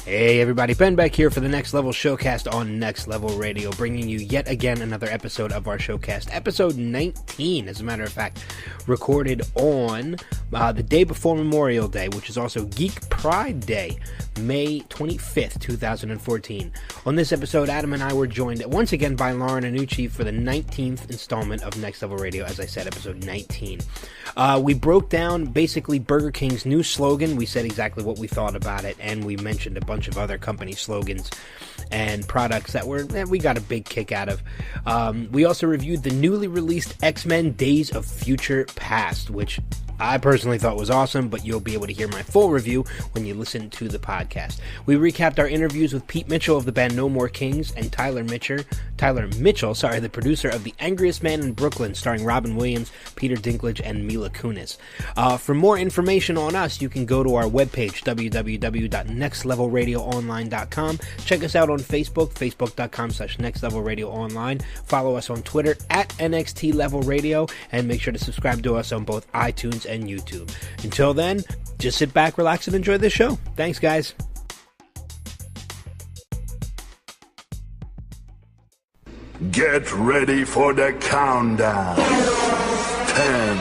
Hey everybody, Ben back here for the Next Level Showcast on Next Level Radio, bringing you yet again another episode of our showcast, episode 19, as a matter of fact, recorded on the day before Memorial Day, which is also Geek Pride Day, May 25th, 2014. On this episode, Adam and I were joined once again by Lauren Anucci for the 19th installment of Next Level Radio, as I said, episode 19. We broke down basically Burger King's new slogan. We said exactly what we thought about it, and we mentioned a bunch of other company slogans and products that we got a big kick out of. We also reviewed the newly released X-Men Days of Future Past, which I personally thought was awesome, but you'll be able to hear my full review when you listen to the podcast. We recapped our interviews with Pete Mitchell of the band No More Kings and Tyler Mitchell, the producer of The Angriest Man in Brooklyn, starring Robin Williams, Peter Dinklage, and Mila Kunis. For more information on us, you can go to our webpage, www.nextlevelradioonline.com. Check us out on Facebook, facebook.com/nextlevelradioonline. Follow us on Twitter @NXTLevelRadio, and make sure to subscribe to us on both iTunes and YouTube. Until then, just sit back, relax, and enjoy this show. Thanks, guys. Get ready for the countdown. 10,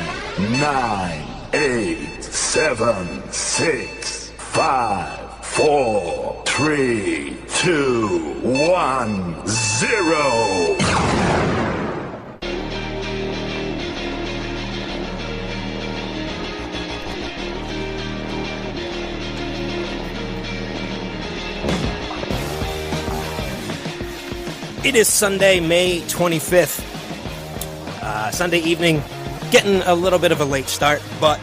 9, 8, 7, 6, 5, 4, 3, 2, 1, 0. It is Sunday, May 25th, Sunday evening, getting a little bit of a late start, but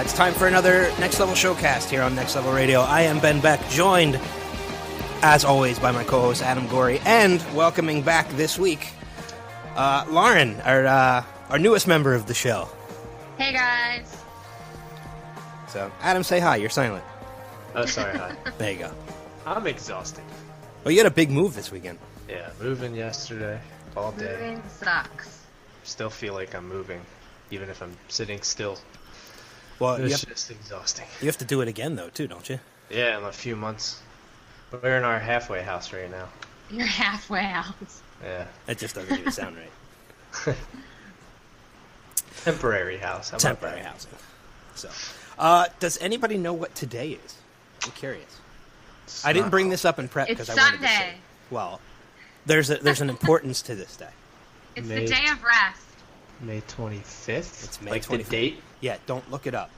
it's time for another Next Level Showcast here on Next Level Radio. I am Ben Beck, joined, as always, by my co-host Adam Gorey, and welcoming back this week, Lauren, our newest member of the show. Hey, guys. So, Adam, say hi, you're silent. Oh, sorry, hi. There you go. I'm exhausted. Well, you had a big move this weekend. Yeah, moving yesterday, all day. Moving sucks. Still feel like I'm moving, even if I'm sitting still. Well, It's just exhausting. You have to do it again, though, too, don't you? Yeah, in a few months. We're in our halfway house right now. You're halfway out. Yeah. That just doesn't even sound right. Temporary house. How about Temporary that? housing. So, does anybody know what today is? I'm curious. I didn't bring this up in prep because I wanted to say. Sunday. Well, there's an importance to this day. It's May the day of rest. May 25th? It's May like 25th. the date? Yeah, don't look it up.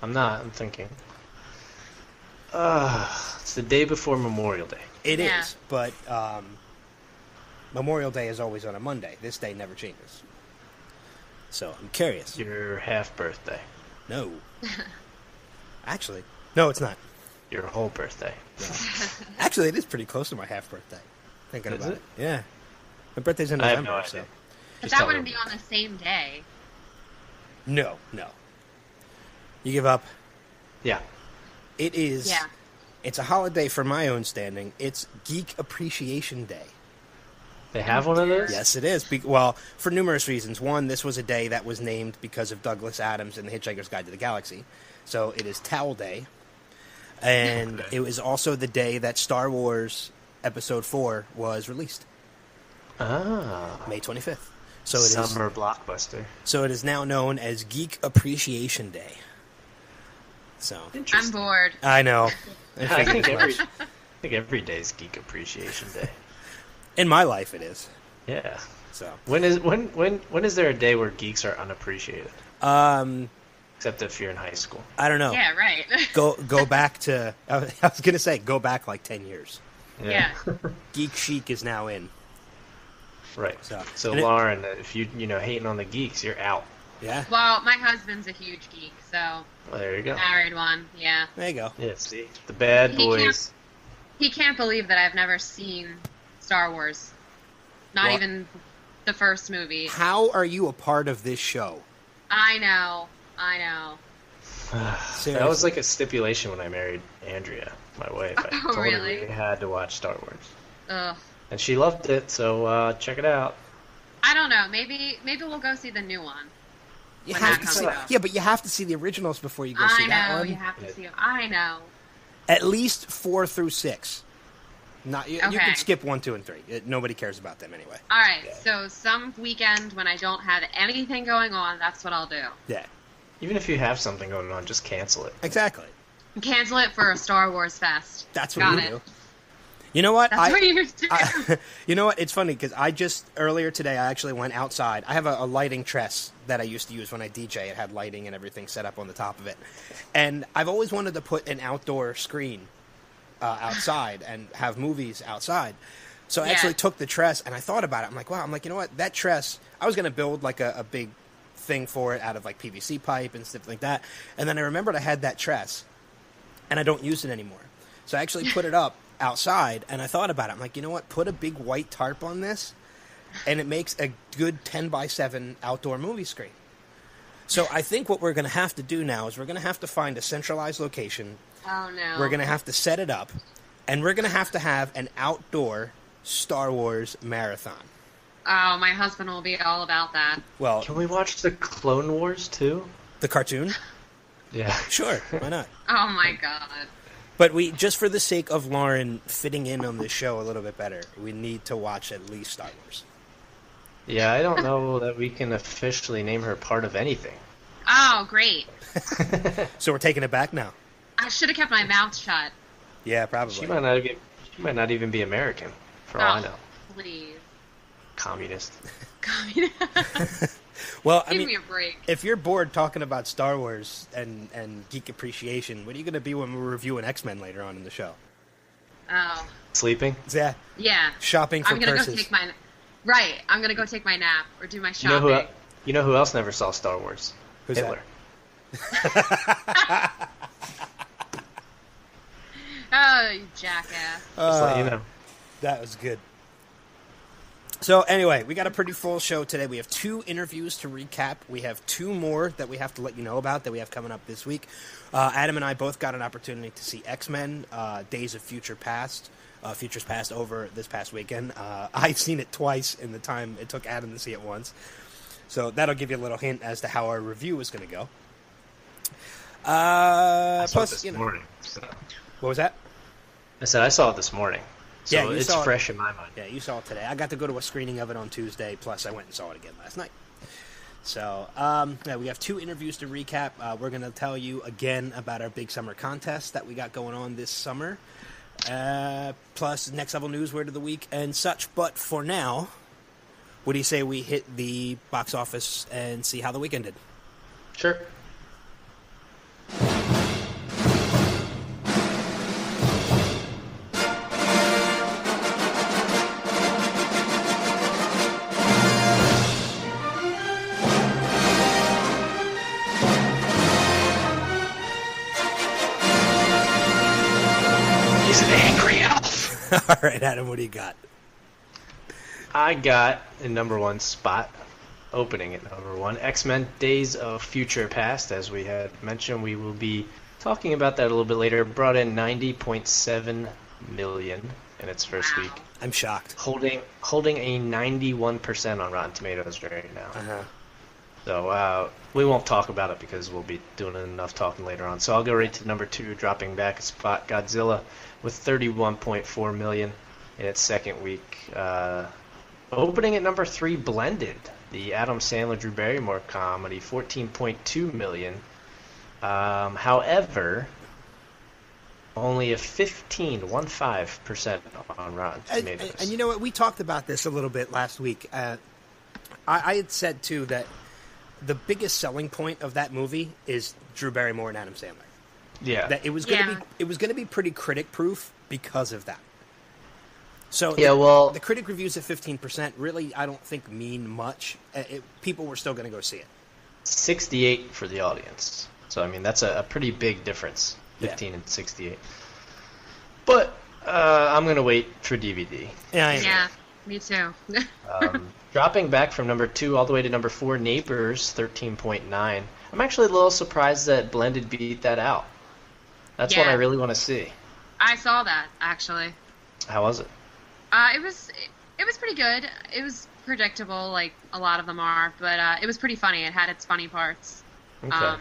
I'm not. I'm thinking. It's the day before Memorial Day. It Yeah. is, but Memorial Day is always on a Monday. This day never changes. So I'm curious. Your half birthday. No. Actually, no, it's not. Your whole birthday. Actually, it is pretty close to my half birthday. Thinking Is about it? it. Yeah. My birthday's in I have November, no idea. so. But Just that tell wouldn't me. be on the same day. No. You give up? Yeah. It is. Yeah. It's a holiday for my own standing. It's Geek Appreciation Day. They have one of those? Yes, it is. Well, for numerous reasons. One, this was a day that was named because of Douglas Adams and The Hitchhiker's Guide to the Galaxy. So it is Towel Day. And Okay. it was also the day that Star Wars Episode 4 was released. Ah. May 25th. So it is. Summer blockbuster. So it is now known as Geek Appreciation Day. So I'm Interesting. bored. I know. I think figured as much. every day is Geek Appreciation Day. In my life, it is. Yeah. So When is there a day where geeks are unappreciated? Except if you're in high school. I don't know. Yeah, right. Go back to. I was gonna say go back like 10 years. Yeah. Geek chic is now in. Right. So- So and it- Lauren, if you hating on the geeks, you're out. Yeah. Well, my husband's a huge geek, so Well, there you go. married one. Yeah. There you go. Yeah. See, the bad He boys. He can't believe that I've never seen Star Wars. Not What? even the first movie. How are you a part of this show? I know. Seriously. That was like a stipulation when I married Andrea, my wife. I Oh, told her really? we had to watch Star Wars, Ugh. and she loved it. So check it out. I don't know. Maybe we'll go see the new one. You when have that to comes see, out. yeah, but you have to see the originals before you go I see that know. one. You have to see it. I know. At least 4 through 6. Not you can Okay. skip 1, 2, and 3. Nobody cares about them anyway. All right, so some weekend when I don't have anything going on, that's what I'll do. Yeah, Even if you have something going on, just cancel it. exactly. Cancel it for a Star Wars fest. That's what Got we it. do. You know what? That's what you do. You know what? It's funny because earlier today I actually went outside. I have a lighting tress that I used to use when I DJ. It had lighting and everything set up on the top of it, and I've always wanted to put an outdoor screen outside and have movies outside. So I actually took the tress and I thought about it. I'm like, wow. I'm like, you know what? That tress. I was going to build like a big thing for it out of like PVC pipe and stuff like that. And then I remembered I had that tress, and I don't use it anymore. So I actually put it up outside, and I thought about it. I'm like, you know what? Put a big white tarp on this, and it makes a good 10x7 outdoor movie screen. So I think what we're going to have to do now is we're going to have to find a centralized location. Oh, no. We're going to have to set it up, and we're going to have an outdoor Star Wars marathon. Oh, my husband will be all about that. Well, Can we watch the Clone Wars too? the cartoon? Yeah. Sure, why not? Oh, my God. But we, just for the sake of Lauren fitting in on this show a little bit better, we need to watch at least Star Wars. Yeah, I don't know that we can officially name her part of anything. Oh, great. So we're taking it back now. I should have kept my mouth shut. Yeah, probably. She might not even be American, for all I know. Please. Communist. Well, I Give mean, me a break. if you're bored talking about Star Wars and geek appreciation, what are you going to be when we're reviewing X-Men later on in the show? Oh. Sleeping? Yeah, Yeah. shopping for I'm gonna purses. go take my... Right. I'm going to go take my nap or do my You shopping. know who else never saw Star Wars? Who's Hitler. Oh, you jackass. Just let you know. That was good. So anyway, we got a pretty full show today. We have 2 interviews to recap. We have 2 more that we have to let you know about that we have coming up this week. Adam and I both got an opportunity to see X-Men, Days of Futures Past over this past weekend. I've seen it twice in the time it took Adam to see it once. So that'll give you a little hint as to how our review is going to go. I saw Plus, it this morning. So. What was that? I said I saw it this morning. So Yeah, you it's saw it. fresh in my mind. Yeah, you saw it today. I got to go to a screening of it on Tuesday, plus I went and saw it again last night. So, yeah, we have 2 interviews to recap. We're going to tell you again about our big summer contest that we got going on this summer, plus Next Level News, Word of the Week, and such. But for now, what do you say we hit the box office and see how the weekend did? Sure. He's an angry elf. All right, Adam, what do you got? I got in number 1 spot, opening at number 1, X-Men Days of Future Past. As we had mentioned, we will be talking about that a little bit later. Brought in $90.7 million in its first week, I'm shocked. holding a 91% on Rotten Tomatoes right now. Uh-huh. So we won't talk about it because we'll be doing enough talking later on. So I'll go right to number 2, dropping back a spot, Godzilla, with $31.4 million in its second week. Opening at number 3, Blended, the Adam Sandler Drew Barrymore comedy, $14.2 million. However, only a 15% on Rotten Tomatoes. And you know what? We talked about this a little bit last week. I had said, too, that the biggest selling point of that movie is Drew Barrymore and Adam Sandler. Yeah. That it was going to be pretty critic proof because of that. So the critic reviews at 15% really I don't think mean much. People were still going to go see it. 68 for the audience. So I mean that's a pretty big difference. 15 and 68. But I'm going to wait for DVD. Yeah, me too. Dropping back from number 2 all the way to number 4, Neighbors, 13.9. I'm actually a little surprised that Blended beat that out. That's what I really want to see. I saw that, actually. How was it? It was pretty good. It was predictable, like a lot of them are, but it was pretty funny. It had its funny parts. Okay.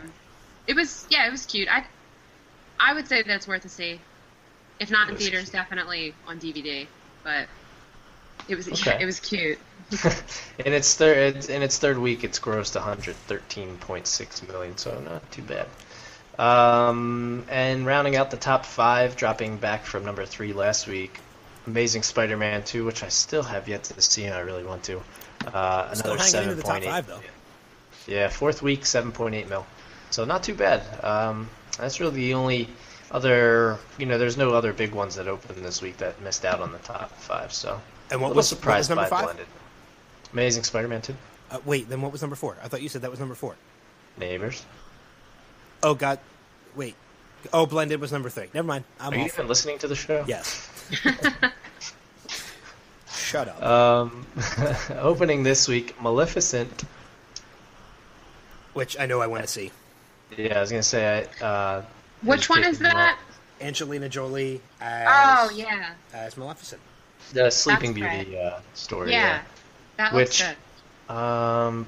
It was cute. I would say that it's worth a see. If not in was theaters, cute. definitely on DVD. But it was Okay. it was cute. in its third week, it's grossed 113.6 million, so not too bad. And rounding out the top 5, dropping back from number 3 last week, Amazing Spider-Man 2, which I still have yet to see, and I really want to. Still Another hanging into the top 7.8. 5, though. Yeah, 4th week, 7.8 mil. So not too bad. That's really the only other, there's no other big ones that opened this week that missed out on the top 5. So And a what little was surprised number by 5? Blended. Amazing Spider-Man 2. Wait, then what was number 4? I thought you said that was number 4. Neighbors. Oh, God. Wait. Oh, Blended was number 3. Never mind. I'm Are you off. even listening to the show? Yes. Shut up. Opening this week, Maleficent. Which I know I want to see. Yeah, I was gonna say. Which one is that? Angelina Jolie as, Oh yeah. as Maleficent. The Sleeping That's Beauty story. Yeah. That looks Which, good.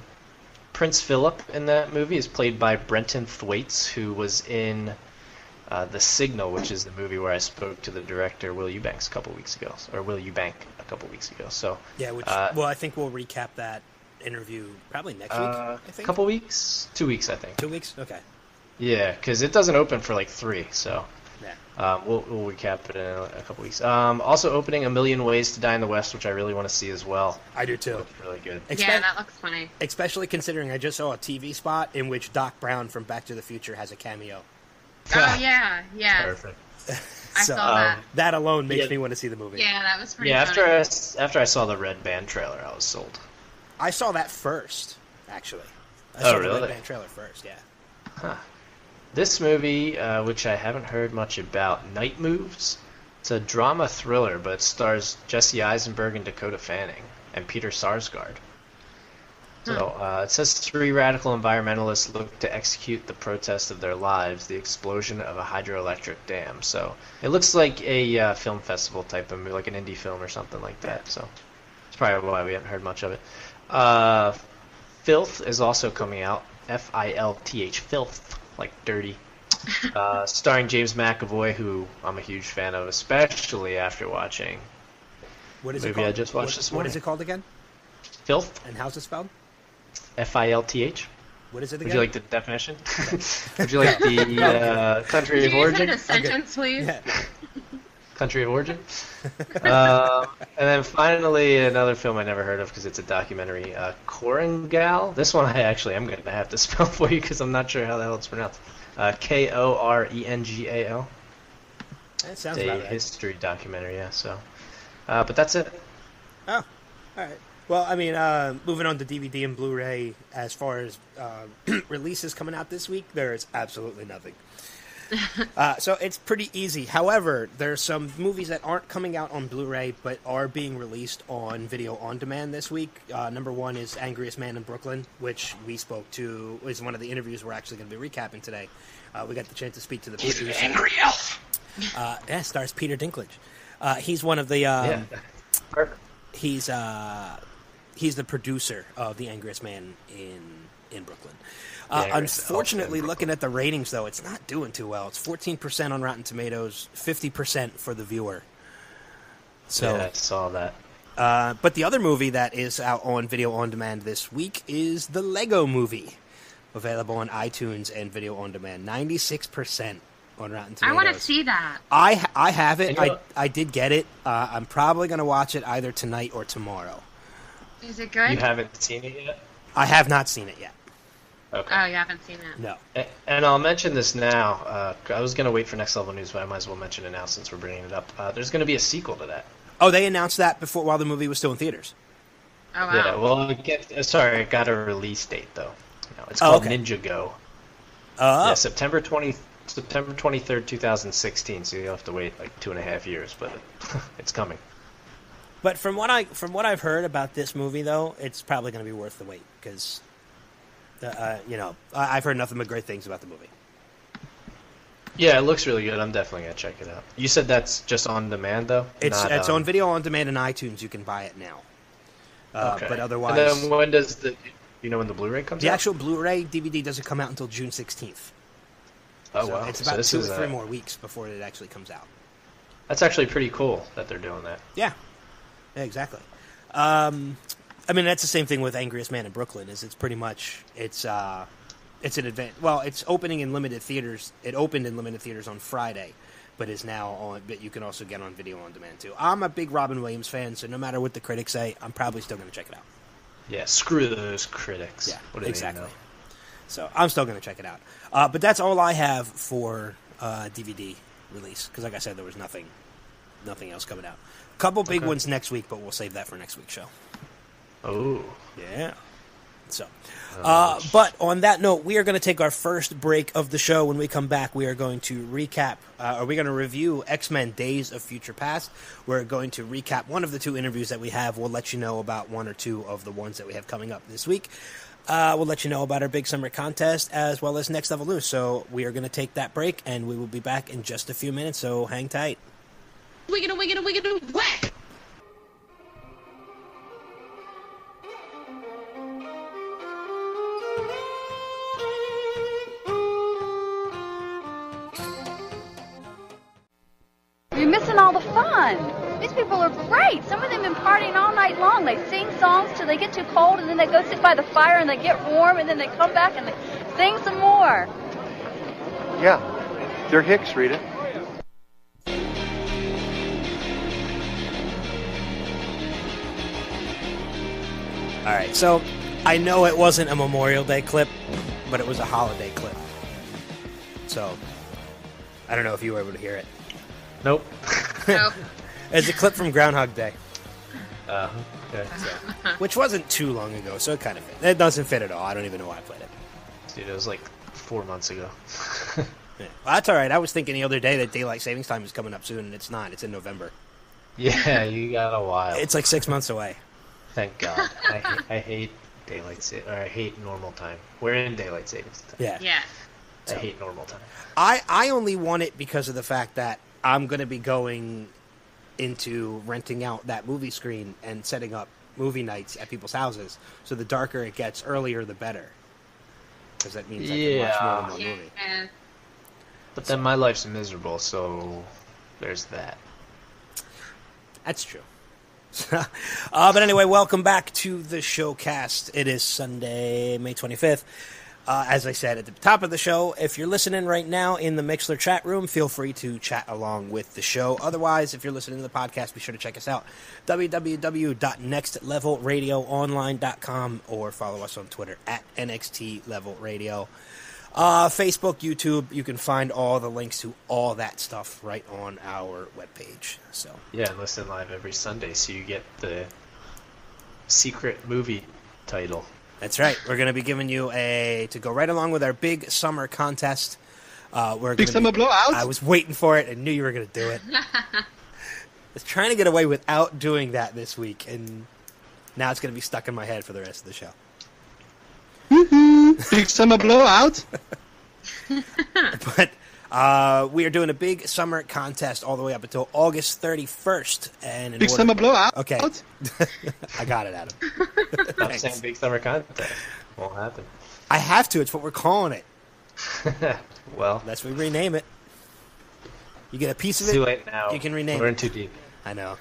Prince Philip in that movie is played by Brenton Thwaites, who was in The Signal, which is the movie where I spoke to the director Will Eubank a couple weeks ago. So Yeah, which, well, I think we'll recap that interview probably next week, I think. couple weeks, 2 weeks, I think. 2 weeks? Okay. Yeah, because it doesn't open for like 3, so Yeah. we'll recap it in a couple weeks. Also opening A Million Ways to Die in the West, which I really want to see as well. I do too. Looks really good. Yeah, that looks funny. Especially considering I just saw a TV spot in which Doc Brown from Back to the Future has a cameo. Oh yeah, yeah. Perfect. I So, saw that. That alone makes Yeah. me want to see the movie. Yeah, that was pretty Yeah, funny. after I saw the Red Band trailer, I was sold. I saw that first, actually. I Oh, saw the really? Red Band trailer first, yeah. This movie, which I haven't heard much about, Night Moves. It's a drama thriller, but it stars Jesse Eisenberg and Dakota Fanning and Peter Sarsgaard. So it says 3 radical environmentalists look to execute the protest of their lives, the explosion of a hydroelectric dam. So it looks like a film festival type of movie, like an indie film or something like that. So that's probably why we haven't heard much of it. Filth is also coming out. Filth, Filth, like dirty. Starring James McAvoy, who I'm a huge fan of, especially after watching What is the it movie called? I just watched this What morning. is it called again? Filth, And how's it spelled? Filth. What is it again? Would you like the definition? Would you like the country Could of you use it origin? in a sentence, please? Yeah. Country of origin. And then finally, another film I never heard of because it's a documentary, Korengal. This one I actually am going to have to spell for you because I'm not sure how the hell it's pronounced. Korengal. That sounds It's about a right. history documentary, yeah. So, but that's it. Oh, all right. Well, I mean, moving on to DVD and Blu-ray, as far as releases coming out this week, there is absolutely nothing. So it's pretty easy. However, there's some movies that aren't coming out on Blu-ray but are being released on video on demand this week. Number 1 is Angriest Man in Brooklyn, which we spoke to. Is one of the interviews we're actually going to be recapping today. We got the chance to speak to the producer. Angry elf. Yeah, stars Peter Dinklage. He's one of the. Yeah. Perfect. He's the producer of The Angriest Man in Brooklyn. Unfortunately, looking at the ratings, though, it's not doing too well. It's 14% on Rotten Tomatoes, 50% for the viewer. So, Yeah, I saw that. but the other movie that is out on video on demand this week is the Lego Movie, available on iTunes and video on demand. 96% on Rotten Tomatoes. I want to see that. I have it. And you know- I did get it. I'm probably going to watch it either tonight or tomorrow. Is it good? You haven't seen it yet? I have not seen it yet. Okay. Oh, you haven't seen it. No. And I'll mention this now. I was going to wait for Next Level News, but I might as well mention it now since we're bringing it up. There's going to be a sequel to that. Oh, they announced that while the movie was still in theaters. Oh wow. Yeah, well, it got a release date, though. No, it's called okay. Ninjago. Oh. Yeah, September 23rd, 2016, so you'll have to wait like 2.5 years, but it's coming. But from what I've heard about this movie, though, it's probably going to be worth the wait because, I've heard nothing but great things about the movie. Yeah, it looks really good. I'm definitely going to check it out. You said that's just on demand, though? It's Not, on video on demand in iTunes. You can buy it now. Okay. But otherwise, And then when does when the Blu-ray comes the out? actual Blu-ray DVD doesn't come out until June 16th. Oh, So wow. it's So about this 2 or is 3 more weeks before it actually comes out. That's actually pretty cool that they're doing that. Yeah, exactly. I mean, that's the same thing with Angriest Man in Brooklyn. It's pretty much it's an event. Well, it's opening in limited theaters. It opened in limited theaters on Friday, but is now on. But you can also get on video on demand too. I'm a big Robin Williams fan, so no matter what the critics say, I'm probably still going to check it out. Yeah, screw those critics. Yeah, what do exactly. They know? So I'm still going to check it out. But that's all I have for DVD release because, like I said, there was nothing else coming out. A couple big ones next week, but we'll save that for next week's show. Oh. Yeah. So, but on that note, we are going to take our first break of the show. When we come back, we are going to recap, we're going to review X-Men Days of Future Past. We're going to recap one of the 2 interviews that we have. We'll let you know about 1 or 2 of the ones that we have coming up this week. We'll let you know about our big summer contest as well as Next Level News. So we are going to take that break, and we will be back in just a few minutes, so hang tight. Wiggin' whack! You're missing all the fun. These people are great. Some of them have been partying all night long. They sing songs till they get too cold, and then they go sit by the fire and they get warm, and then they come back and they sing some more. Yeah, they're Hicks, Rita. All right, so I know it wasn't a Memorial Day clip, but it was a holiday clip. So I don't know if you were able to hear it. Nope. No. It's a clip from Groundhog Day, Okay. which wasn't too long ago, so it kind of fit. It doesn't fit at all. I don't even know why I played it. Dude, it was like 4 months ago. Yeah. Well, that's all right. I was thinking the other day that Daylight Savings Time is coming up soon, and it's not. It's in November. Yeah, you got a while. It's like 6 months away. Thank God. I hate I hate normal time. We're in daylight savings time. Yeah. Yeah. I hate normal time. I only want it because of the fact that I'm going to be going into renting out that movie screen and setting up movie nights at people's houses. So the darker it gets, earlier the better. Because that means I can watch more than one movie. Yeah. But then my life's miserable, so there's that. That's true. But anyway, welcome back to the showcast. It is Sunday, May 25th. As I said at the top of the show, if you're listening right now in the Mixler chat room, feel free to chat along with the show. Otherwise, if you're listening to the podcast, be sure to check us out, www.nextlevelradioonline.com, or follow us on Twitter at NXTLevelRadio. Facebook, YouTube, you can find all the links to all that stuff right on our webpage. So Yeah, listen live every Sunday so you get the secret movie title. that's right. We're going to be giving you to go right along with our big summer contest. Big summer blowout? I was waiting for it and knew you were going to do it. I was trying to get away without doing that this week, and now it's going to be stuck in my head for the rest of the show. Big summer blowout? But we are doing a big summer contest all the way up until August 31st. And Big summer blowout? Okay. I got it, Adam. I'm saying big summer contest. Won't happen. I have to. It's what we're calling it. Well, That's what we rename it. You get a piece of it's it. too late now. You can rename We're it. in too deep. I know.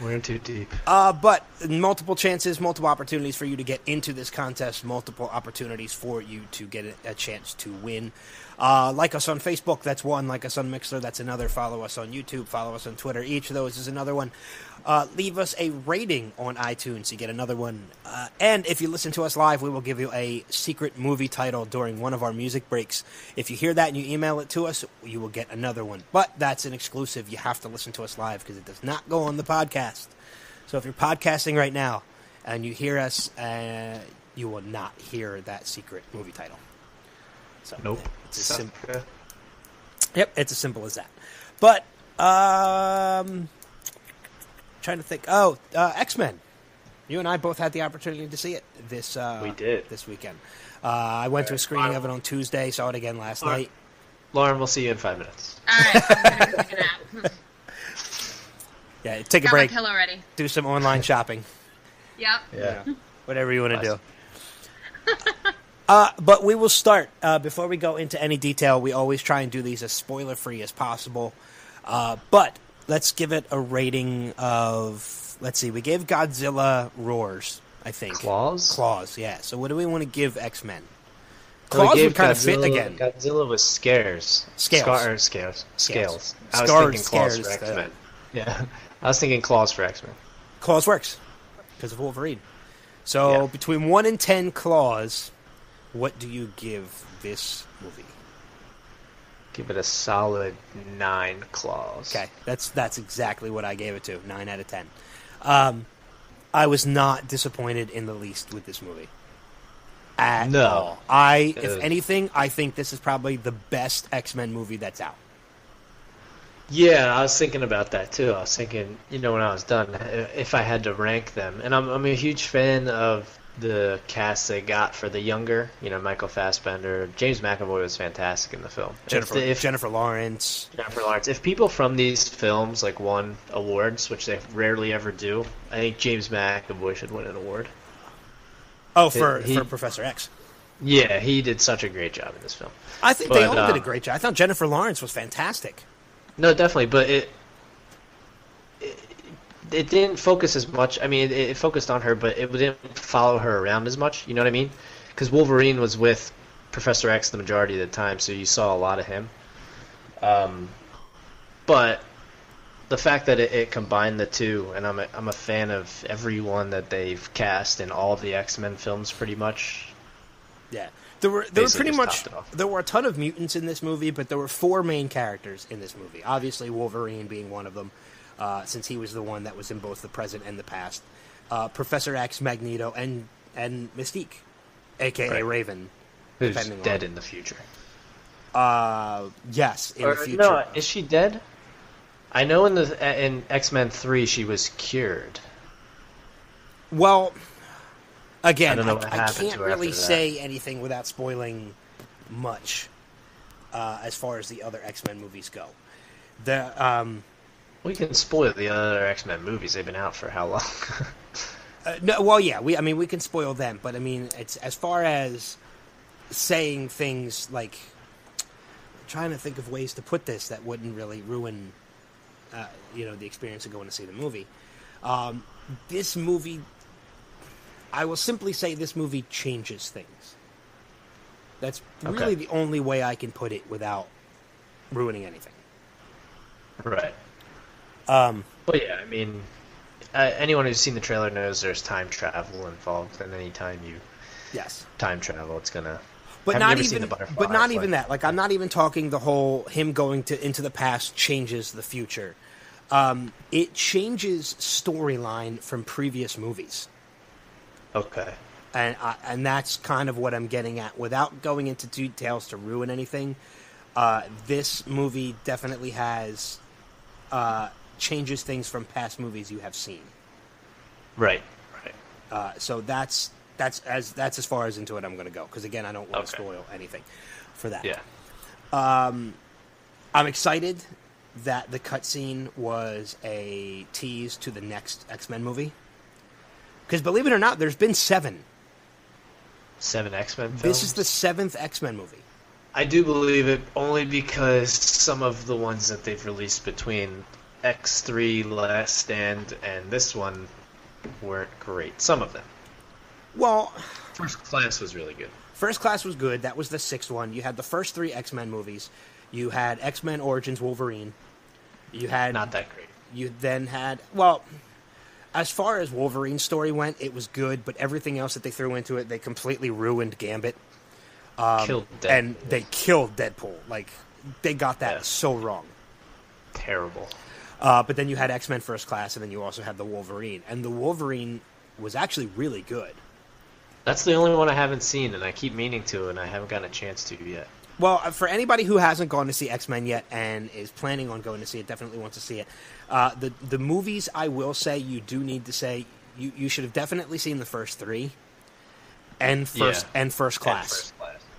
We're in too deep. But multiple chances, multiple opportunities for you to get into this contest, multiple opportunities for you to get a chance to win. Like us on Facebook, that's one. Like us on Mixler, that's another. Follow us on YouTube, follow us on Twitter. Each of those is another one. Leave us a rating on iTunes, you get another one. And if you listen to us live, we will give you a secret movie title during one of our music breaks. If you hear that and you email it to us, you will get another one. But that's an exclusive. You have to listen to us live because it does not go on the podcast. So if you're podcasting right now and you hear us, you will not hear that secret movie title. So Nope. It's as simple. Yep, it's as simple as that. But trying to think. Oh, X-Men. You and I both had the opportunity to see it this. We did this weekend. I went to a screening of it on Tuesday. Saw it again last night. Lauren, we'll see you in 5 minutes. All right, I'm gonna take a nap. Yeah, take a Got break. my pillow ready. Do some online shopping. Yep. Yeah. Whatever you want to Nice. do. But we will start. Before we go into any detail, we always try and do these as spoiler-free as possible. But let's give it a rating of, let's see, we gave Godzilla roars, I think. Claws, yeah. So what do we want to give X-Men? Claws would kind of fit again. Godzilla was scares. Scales. Scales. I was thinking claws for X-Men. Yeah, I was thinking claws for X-Men. Claws works because of Wolverine. So between 1 and 10 claws, what do you give this movie? Give it a solid 9 claws. Okay, that's exactly what I gave it to. 9 out of 10. I was not disappointed in the least with this movie. At all. If anything, I think this is probably the best X-Men movie that's out. Yeah, I was thinking about that too. I was thinking, when I was done, if I had to rank them, and I'm a huge fan of the cast they got for the younger, Michael Fassbender. James McAvoy was fantastic in the film. Jennifer Lawrence. If people from these films won awards, which they rarely ever do, I think James McAvoy should win an award. Oh, for Professor X. Yeah, he did such a great job in this film. I think they all did a great job. I thought Jennifer Lawrence was fantastic. No, definitely, but it didn't focus as much. I mean, it focused on her, but it didn't follow her around as much. You know what I mean? Because Wolverine was with Professor X the majority of the time, so you saw a lot of him. But the fact that it combined the two, and I'm a fan of everyone that they've cast in all of the X-Men films, pretty much. Yeah. There were a ton of mutants in this movie, but there were 4 main characters in this movie. Obviously, Wolverine being one of them, since he was the one that was in both the present and the past. Professor X, Magneto, and Mystique, a.k.a. Raven. Who's dead in the future. Yes, in the future. No, is she dead? I know in X-Men 3 she was cured. Well... Again, I can't really say anything without spoiling much as far as the other X-Men movies go. We can spoil the other X-Men movies. They've been out for how long? No, well, yeah, we can spoil them, but I mean, it's as far as saying things like, I'm trying to think of ways to put this that wouldn't really ruin, the experience of going to see the movie. This movie. I will simply say this movie changes things. That's really the only way I can put it without ruining anything. Right. But yeah, I mean, anyone who's seen the trailer knows there's time travel involved, and anytime you time travel, it's gonna. But not even that. Like, I'm not even talking the whole him going into the past changes the future. It changes storyline from previous movies. Okay. And that's kind of what I'm getting at. Without going into details to ruin anything, this movie definitely has changes things from past movies you have seen. Right. So that's as far as into it I'm going to go. Because again, I don't want to spoil anything for that. Yeah. I'm excited that the cutscene was a tease to the next X-Men movie. Because believe it or not, there's been 7. 7 X-Men films? This is the 7th X-Men movie. I do believe it, only because some of the ones that they've released between X3, Last Stand, and this one weren't great. Some of them. Well... First Class was really good. First Class was good. That was the 6th one. You had the first 3 X-Men movies. You had X-Men Origins Wolverine. You had... Not that great. You then had... Well... As far as Wolverine's story went, it was good, but everything else that they threw into it, they completely ruined Gambit. Killed Deadpool. And they killed Deadpool. Like, they got that so wrong. Terrible. But then you had X-Men First Class, and then you also had the Wolverine. And the Wolverine was actually really good. That's the only one I haven't seen, and I keep meaning to, and I haven't gotten a chance to yet. Well, for anybody who hasn't gone to see X-Men yet and is planning on going to see it, definitely wants to see it. The movies, I will say, you do need to say, you should have definitely seen the first 3 and First Class. And First Class,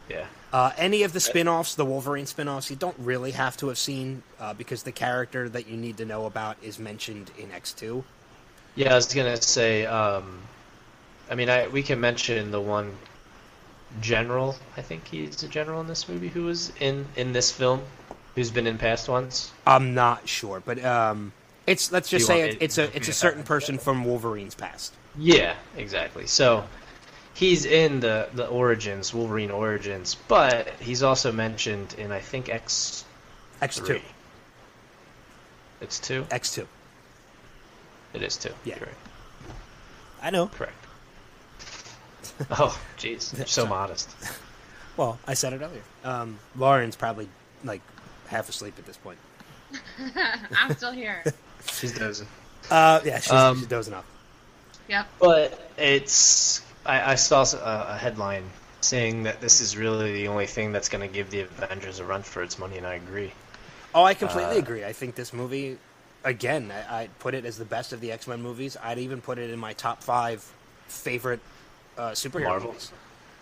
yeah. Any of the spin-offs, the Wolverine spin-offs, you don't really have to have seen because the character that you need to know about is mentioned in X2. Yeah, I was going to say, we can mention the one general, I think he's a general in this movie, who was in this film. Who's been in past ones? I'm not sure, but let's just say it's a certain person from Wolverine's past. Yeah, exactly. So he's in the Wolverine Origins, but he's also mentioned in, I think, X2. It's 2? X2. It is 2. Yeah. You're right. I know. Correct. Oh, jeez. You're so modest. Well, I said it earlier. Lauren's probably, like, half asleep at this point. I'm still here. She's dozing. Yeah, she's dozing off. Yep. But I saw a headline saying that this is really the only thing that's going to give the Avengers a run for its money, and I agree. Oh, I completely agree. I think this movie, again, I'd put it as the best of the X-Men movies. I'd even put it in my top 5 favorite superhero movies.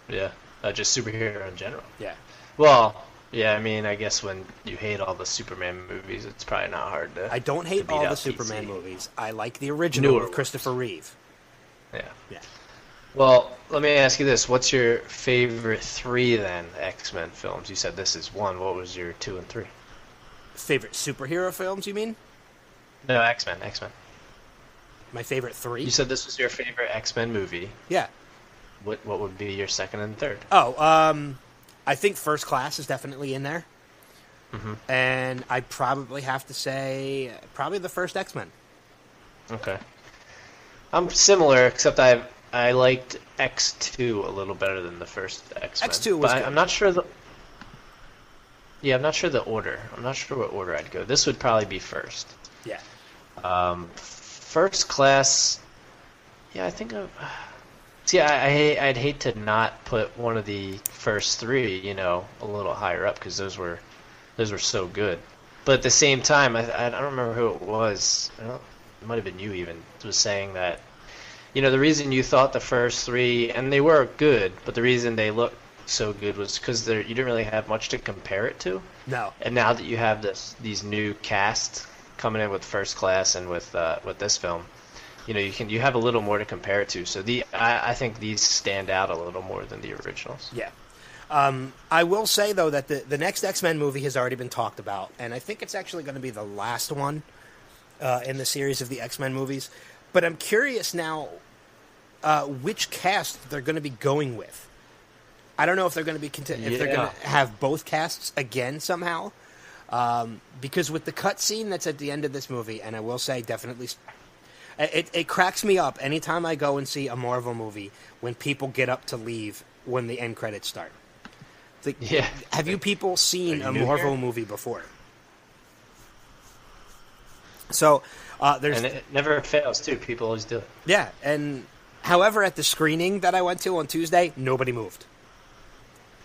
Yeah, just superhero in general. Yeah. Well, yeah, I mean, I guess when you hate all the Superman movies, it's probably not hard to... I don't hate all the Superman movies. I like the original with Christopher Reeve. Yeah. Yeah. Well, let me ask you this. What's your favorite 3, then, X-Men films? You said this is 1. What was your 2 and 3? Favorite superhero films, you mean? No, X-Men. My favorite 3? You said this was your favorite X-Men movie. Yeah. What would be your 2nd and 3rd? Oh, I think First Class is definitely in there. Mm-hmm. And I'd probably have to say probably the first X-Men. Okay. I'm similar, except I liked X2 a little better than the first X-Men. X2 was good. I'm not sure I'm not sure the order. I'm not sure what order I'd go. This would probably be first. Yeah. First Class. Yeah, I think See, I'd hate to not put one of the first 3, a little higher up, because those were so good. But at the same time, I don't remember who it was. It might have been you even, was saying that, the reason you thought the first 3, and they were good, but the reason they looked so good was because you didn't really have much to compare it to. No. And now that you have these new casts coming in with First Class and with this film, you have a little more to compare it to. So I think these stand out a little more than the originals. Yeah. I will say, though, that the next X-Men movie has already been talked about, and I think it's actually going to be the last one in the series of the X-Men movies. But I'm curious now which cast they're going to be going with. I don't know if they're going to be if they're going to have both casts again somehow. Because with the cutscene that's at the end of this movie, and I will say definitely... It cracks me up anytime I go and see a Marvel movie when people get up to leave when the end credits start. Have you people seen a Marvel movie before? So there's... And it never fails, too. People always do it. Yeah, and however, at the screening that I went to on Tuesday, nobody moved.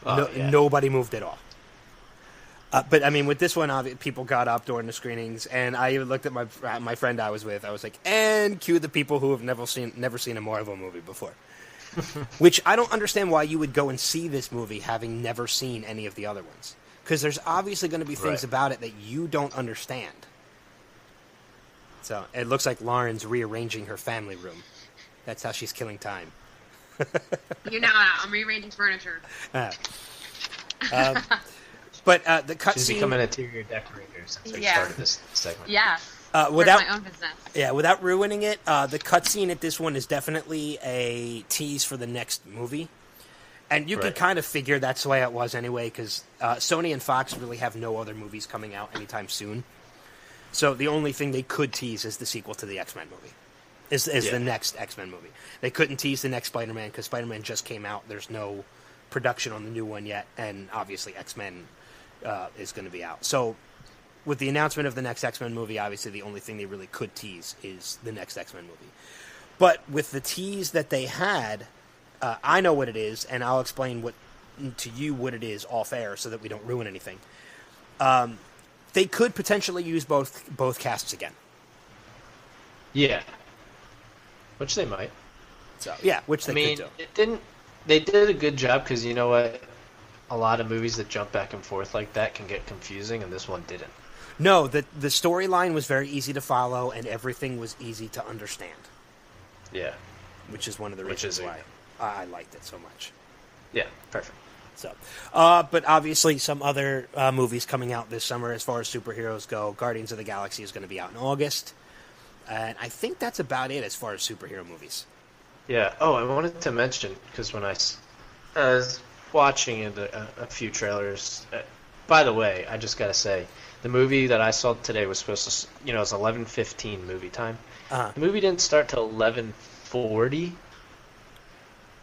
Nobody moved at all. But I mean, with this one, people got up during the screenings, and I even looked at my friend I was with. I was like, "And cue the people who have never seen a Marvel movie before," which I don't understand why you would go and see this movie having never seen any of the other ones, because there's obviously going to be things about it that you don't understand. So it looks like Lauren's rearranging her family room. That's how she's killing time. I'm rearranging furniture. But the cutscene... She's become an interior decorator since we started this segment. Yeah. Without my own business. Yeah, without ruining it, the cutscene at this one is definitely a tease for the next movie. And you can kind of figure that's the way it was anyway, because Sony and Fox really have no other movies coming out anytime soon. So the only thing they could tease is the sequel to the X-Men movie. Is the next X-Men movie. They couldn't tease the next Spider-Man because Spider-Man just came out. There's no production on the new one yet, and obviously X-Men is going to be out. So with the announcement of the next X-Men movie, obviously the only thing they really could tease is the next X-Men movie. But with the tease that they had, I know what it is, and I'll explain to you what it is off air so that we don't ruin anything. They could potentially use both casts again. Yeah. Which they might. So yeah, which they could do. They did a good job, because you know what? A lot of movies that jump back and forth like that can get confusing, and this one didn't. No, the storyline was very easy to follow, and everything was easy to understand. Yeah. Which is one of the reasons why I liked it so much. Yeah, perfect. So, but obviously some other movies coming out this summer as far as superheroes go. Guardians of the Galaxy is going to be out in August. And I think that's about it as far as superhero movies. Yeah. Oh, I wanted to mention, because when I was watching a few trailers, by the way, I just got to say, the movie that I saw today was supposed to, it's 11:15 movie time. The movie didn't start till 11:40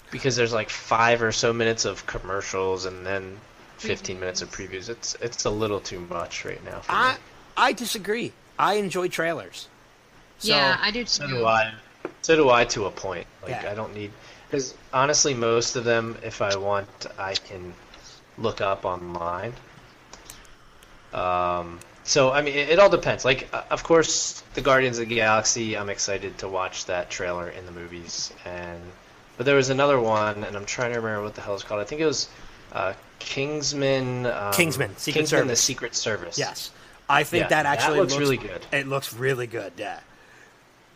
because there's like 5 or so minutes of commercials and then 15 minutes of previews. It's a little too much right now for me. I disagree. I enjoy trailers. So, yeah, I do too. So do I. So do I to a point. Like, Yeah. I don't need... Because honestly, most of them, if I want, I can look up online. So, I mean, it all depends. Like, of course, the Guardians of the Galaxy, I'm excited to watch that trailer in the movies. But there was another one, and I'm trying to remember what the hell it's called. I think it was Kingsman. Kingsman, Secret Kingsman, the Service. Secret Service. Yes. I think that actually looks really good. It looks really good, yeah.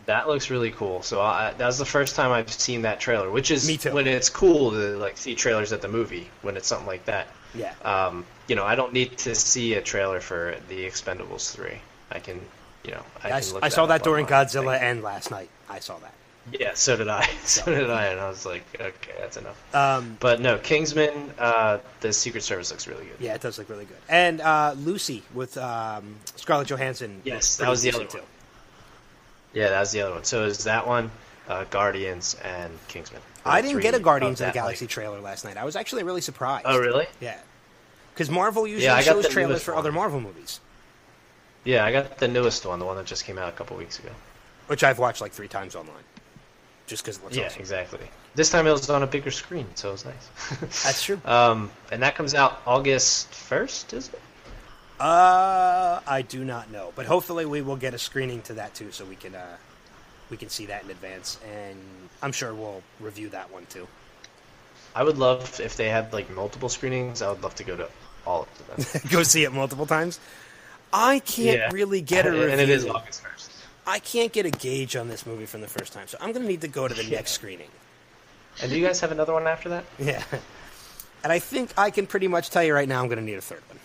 That looks really cool. So that was the first time I've seen that trailer, which is Me too. when it's cool to like see trailers at the movie when it's something like that. Yeah. I don't need to see a trailer for The Expendables 3. I can look I saw that up during online. Godzilla and last night. I saw that. Yeah, so did I. And I was like, okay, that's enough. Um, But no, Kingsman, the Secret Service looks really good. Yeah, it does look really good. And Lucy with Scarlett Johansson. Yes, that was the other decent one. Yeah, that was the other one. So is that one, Guardians, and Kingsman. I didn't get a Guardians of the that, Galaxy trailer last night. I was actually really surprised. Oh, really? Yeah. Because Marvel usually Yeah, I got shows the trailers newest for one. other Marvel movies, Yeah, I got the newest one, the one that just came out a couple weeks ago. which I've watched like 3 times online, just because it looks Yeah, awesome. exactly. This time it was on a bigger screen, so it was nice. That's true. And that comes out August 1st, is it? I do not know, but hopefully we will get a screening to that too, so we can see that in advance, and I'm sure we'll review that one too. I would love, if they had like multiple screenings, I would love to go to all of them. Go see it multiple times. I can't really get a review. And it is August 1st. I can't get a gauge on this movie from the first time, so I'm going to need to go to the next screening. And do you guys have another one after that? Yeah. And I think I can pretty much tell you right now I'm going to need a third one.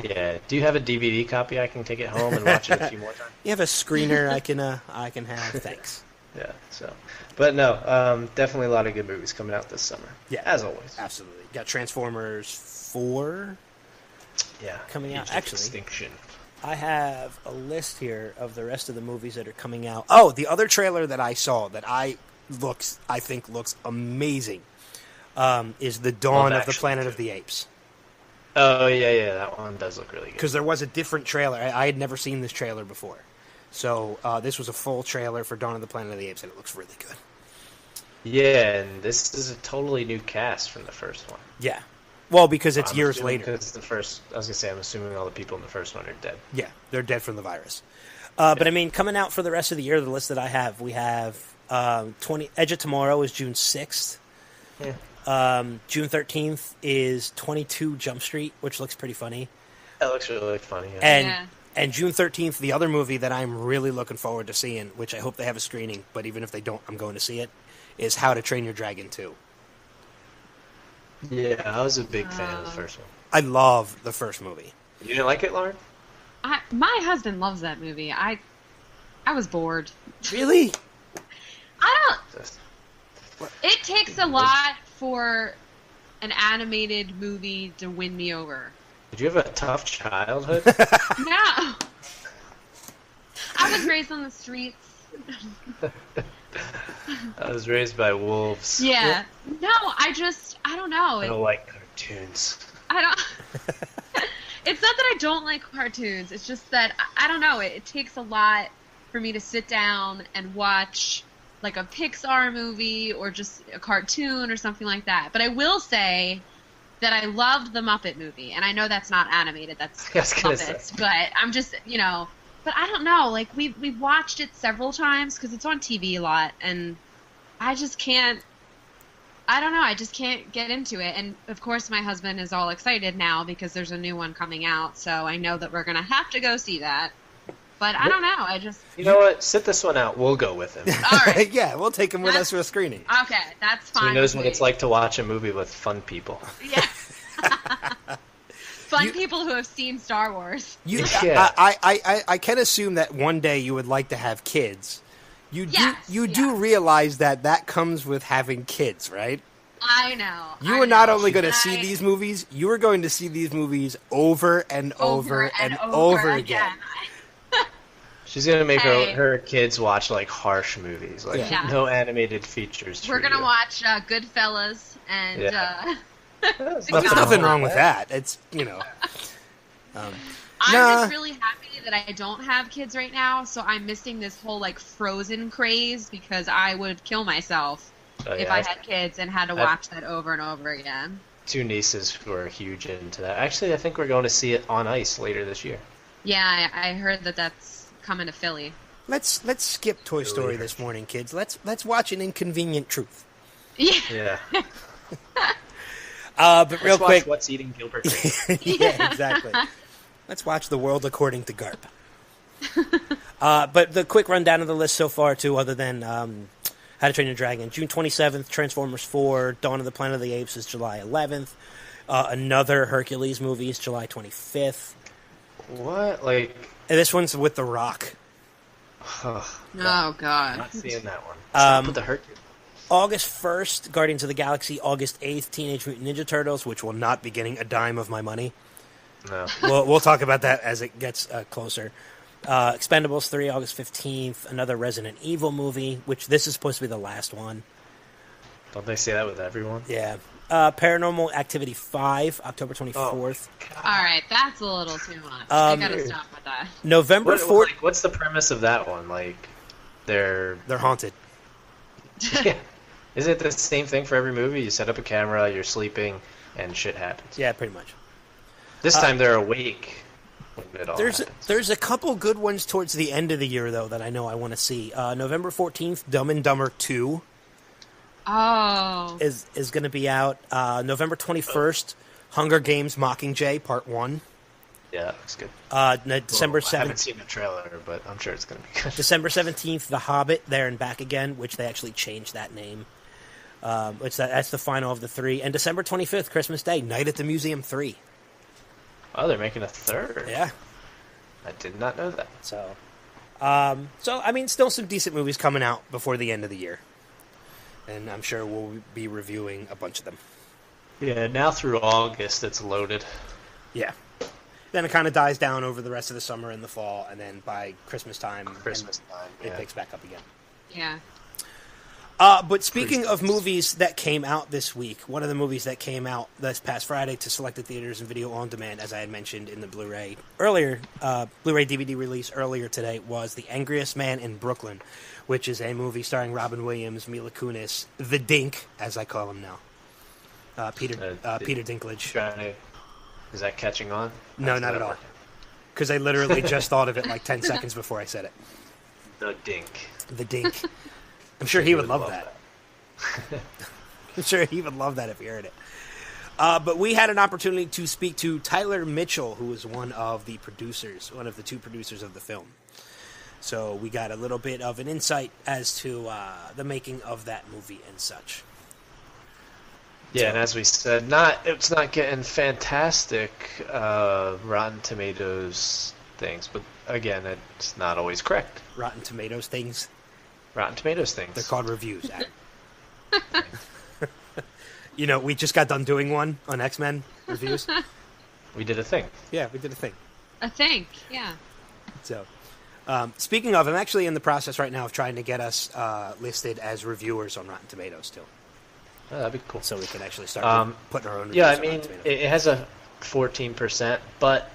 Yeah. Do you have a DVD copy? I can take it home and watch it a few more times. You have a screener I can have? Thanks. Yeah. So, but no, definitely a lot of good movies coming out this summer. Yeah. As always. Absolutely. Got Transformers 4 Yeah. coming out. Age of Actually, Extinction. I have a list here of the rest of the movies that are coming out. Oh, the other trailer that I saw that I think looks amazing is The Dawn of the Planet of the Apes. Oh, yeah, that one does look really good. Because there was a different trailer. I had never seen this trailer before. So this was a full trailer for Dawn of the Planet of the Apes, and it looks really good. Yeah, and this is a totally new cast from the first one. Yeah. Well, because it's I'm years assuming later. Because the first, I was going to say, I'm assuming all the people in the first one are dead. Yeah, they're dead from the virus. But, I mean, coming out for the rest of the year, the list that I have, we have Edge of Tomorrow is June 6th. Yeah. June 13th is 22 Jump Street, which looks pretty funny. That looks really funny. Yeah. And June 13th, the other movie that I'm really looking forward to seeing, which I hope they have a screening, but even if they don't, I'm going to see it, is How to Train Your Dragon 2. Yeah, I was a big fan of the first one. I love the first movie. You didn't like it, Lauren? My husband loves that movie. I was bored. Really? I don't. It takes a lot for an animated movie to win me over. Did you have a tough childhood? No. I was raised on the streets. I was raised by wolves. Yeah. No, I don't know. I don't like cartoons. I don't. It's not that I don't like cartoons. It's just that I don't know. It takes a lot for me to sit down and watch like a Pixar movie or just a cartoon or something like that. But I will say that I loved the Muppet movie, and I know that's not animated. That's Muppets. But I'm just, But I don't know. Like we watched it several times because it's on TV a lot, and I just can't. I don't know. I just can't get into it. And of course, my husband is all excited now because there's a new one coming out. So I know that we're gonna have to go see that. But I don't know. I just... You know what? Sit this one out. We'll go with him. All right. Yeah, we'll take him with us for a screening. Okay, that's fine. So he knows what it's like to watch a movie with fun people. Yeah. Fun people who have seen Star Wars. I can assume that one day you would like to have kids. You do realize that comes with having kids, right? I know. You are not only going to see these movies, you are going to see these movies over and over and over again. She's going to make her kids watch, like, harsh movies. Like, no animated features. We're going to watch Goodfellas and... There's nothing wrong with that. It's, you know... I'm just really happy that I don't have kids right now, so I'm missing this whole, like, Frozen craze, because I would kill myself if I had kids and had to watch that over and over again. 2 nieces who are huge into that. Actually, I think we're going to see it on ice later this year. Yeah, I heard that's coming to Philly. Let's skip Toy Story this morning, kids. Let's watch An Inconvenient Truth. Yeah. But real quick, What's Eating Gilbert? Yeah, exactly. Let's watch The World According to Garp. But the quick rundown of the list so far, too, other than How to Train Your Dragon. June 27th, Transformers 4. Dawn of the Planet of the Apes is July 11th. Another Hercules movie is July 25th. What? Like... And this one's with The Rock. Oh, God. I'm not seeing that one. Stop with the Hercules. August 1st, Guardians of the Galaxy. August 8th, Teenage Mutant Ninja Turtles, which will not be getting a dime of my money. No. We'll talk about that as it gets closer. Expendables 3, August 15th. Another Resident Evil movie, which this is supposed to be the last one. Don't they say that with everyone? Yeah. Paranormal Activity 5, October 24th. All right, that's a little too much. I gotta stop with that. November 4th. What's the premise of that one? Like, they're haunted. Yeah. Is it the same thing for every movie? You set up a camera, you're sleeping, and shit happens. Yeah, pretty much. This time they're awake when it all happens. There's a couple good ones towards the end of the year, though, that I know I want to see. November 14th, Dumb and Dumber 2 is going to be out. November 21st, Hunger Games Mockingjay Part 1. Yeah, that looks good. December 7th. I haven't seen the trailer, but I'm sure it's going to be good. December 17th, The Hobbit, There and Back Again, which they actually changed that name. That's the final of the 3. And December 25th, Christmas Day, Night at the Museum 3. Oh, they're making a 3rd. Yeah. I did not know that. So I mean, still some decent movies coming out before the end of the year. And I'm sure we'll be reviewing a bunch of them. Yeah, now through August, it's loaded. Yeah. Then it kind of dies down over the rest of the summer and the fall, and then by Christmas time, it picks back up again. Yeah. But speaking of movies that came out this week, one of the movies that came out this past Friday to selected theaters and video on demand, as I had mentioned in the Blu-ray DVD release earlier today, was The Angriest Man in Brooklyn, which is a movie starring Robin Williams, Mila Kunis, the Dink, as I call him now, Peter Dinklage. Is that catching on? No, not at all. Because I literally just thought of it like 10 seconds before I said it. The Dink. The Dink. I'm sure he would love that. I'm sure he would love that if he heard it. But we had an opportunity to speak to Tyler Mitchell, who is one of the 2 producers of the film. So we got a little bit of an insight as to the making of that movie and such. Yeah, and as we said, it's not getting fantastic Rotten Tomatoes things, but again, it's not always correct. Rotten Tomatoes things? Rotten Tomatoes things. They're called reviews, Adam. You know, we just got done doing one on X-Men reviews. We did a thing. Yeah, we did a thing. A thing, yeah. So, speaking of, I'm actually in the process right now of trying to get us listed as reviewers on Rotten Tomatoes, too. Oh, that'd be cool. So we can actually start putting our own reviews on Rotten Tomatoes. It has a 14%, but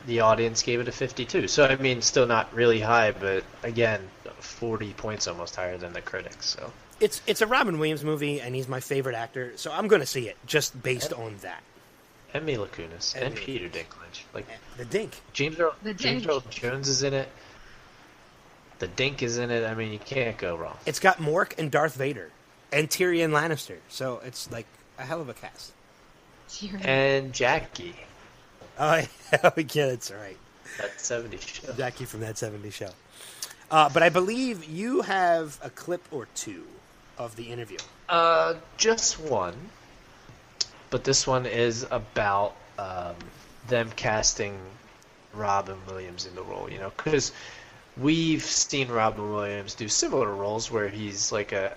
the audience gave it a 52. So, I mean, still not really high, but again, 40 points almost higher than the critics. So it's a Robin Williams movie, and he's my favorite actor, so I'm going to see it just based on that. And Mila Kunis and Peter Dinklage, like the Dink. James Earl Jones is in it. The Dink is in it. I mean, you can't go wrong. It's got Mork and Darth Vader and Tyrion Lannister, so it's like a hell of a cast. And Jackie. Oh, yeah, that's right. That 70s show. Jackie from that 70s show. But I believe you have a clip or two of the interview. Just one. But this one is about them casting Robin Williams in the role, you know, because we've seen Robin Williams do similar roles where he's like a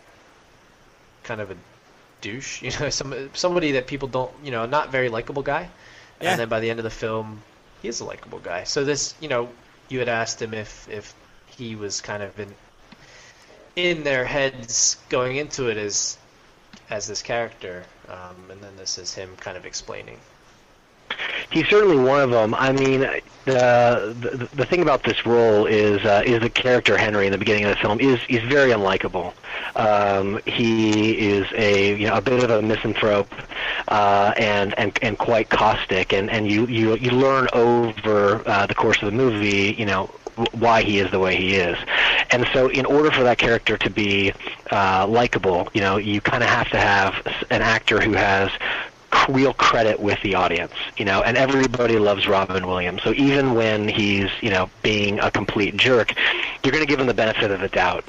kind of a douche, you know, somebody that people don't, you know, not very likable guy. Yeah. And then by the end of the film, he is a likable guy. So this, you know, you had asked him if he was kind of in their heads going into it as this character, and then this is him kind of explaining. He's certainly one of them. I mean, the thing about this role is the character Henry in the beginning of the film is very unlikable. He is a bit of a misanthrope and quite caustic, and you learn over the course of the movie, you know, why he is the way he is. And so in order for that character to be likable, you know, you kind of have to have an actor who has real credit with the audience, you know, and everybody loves Robin Williams. So even when he's, you know, being a complete jerk, you're going to give him the benefit of the doubt,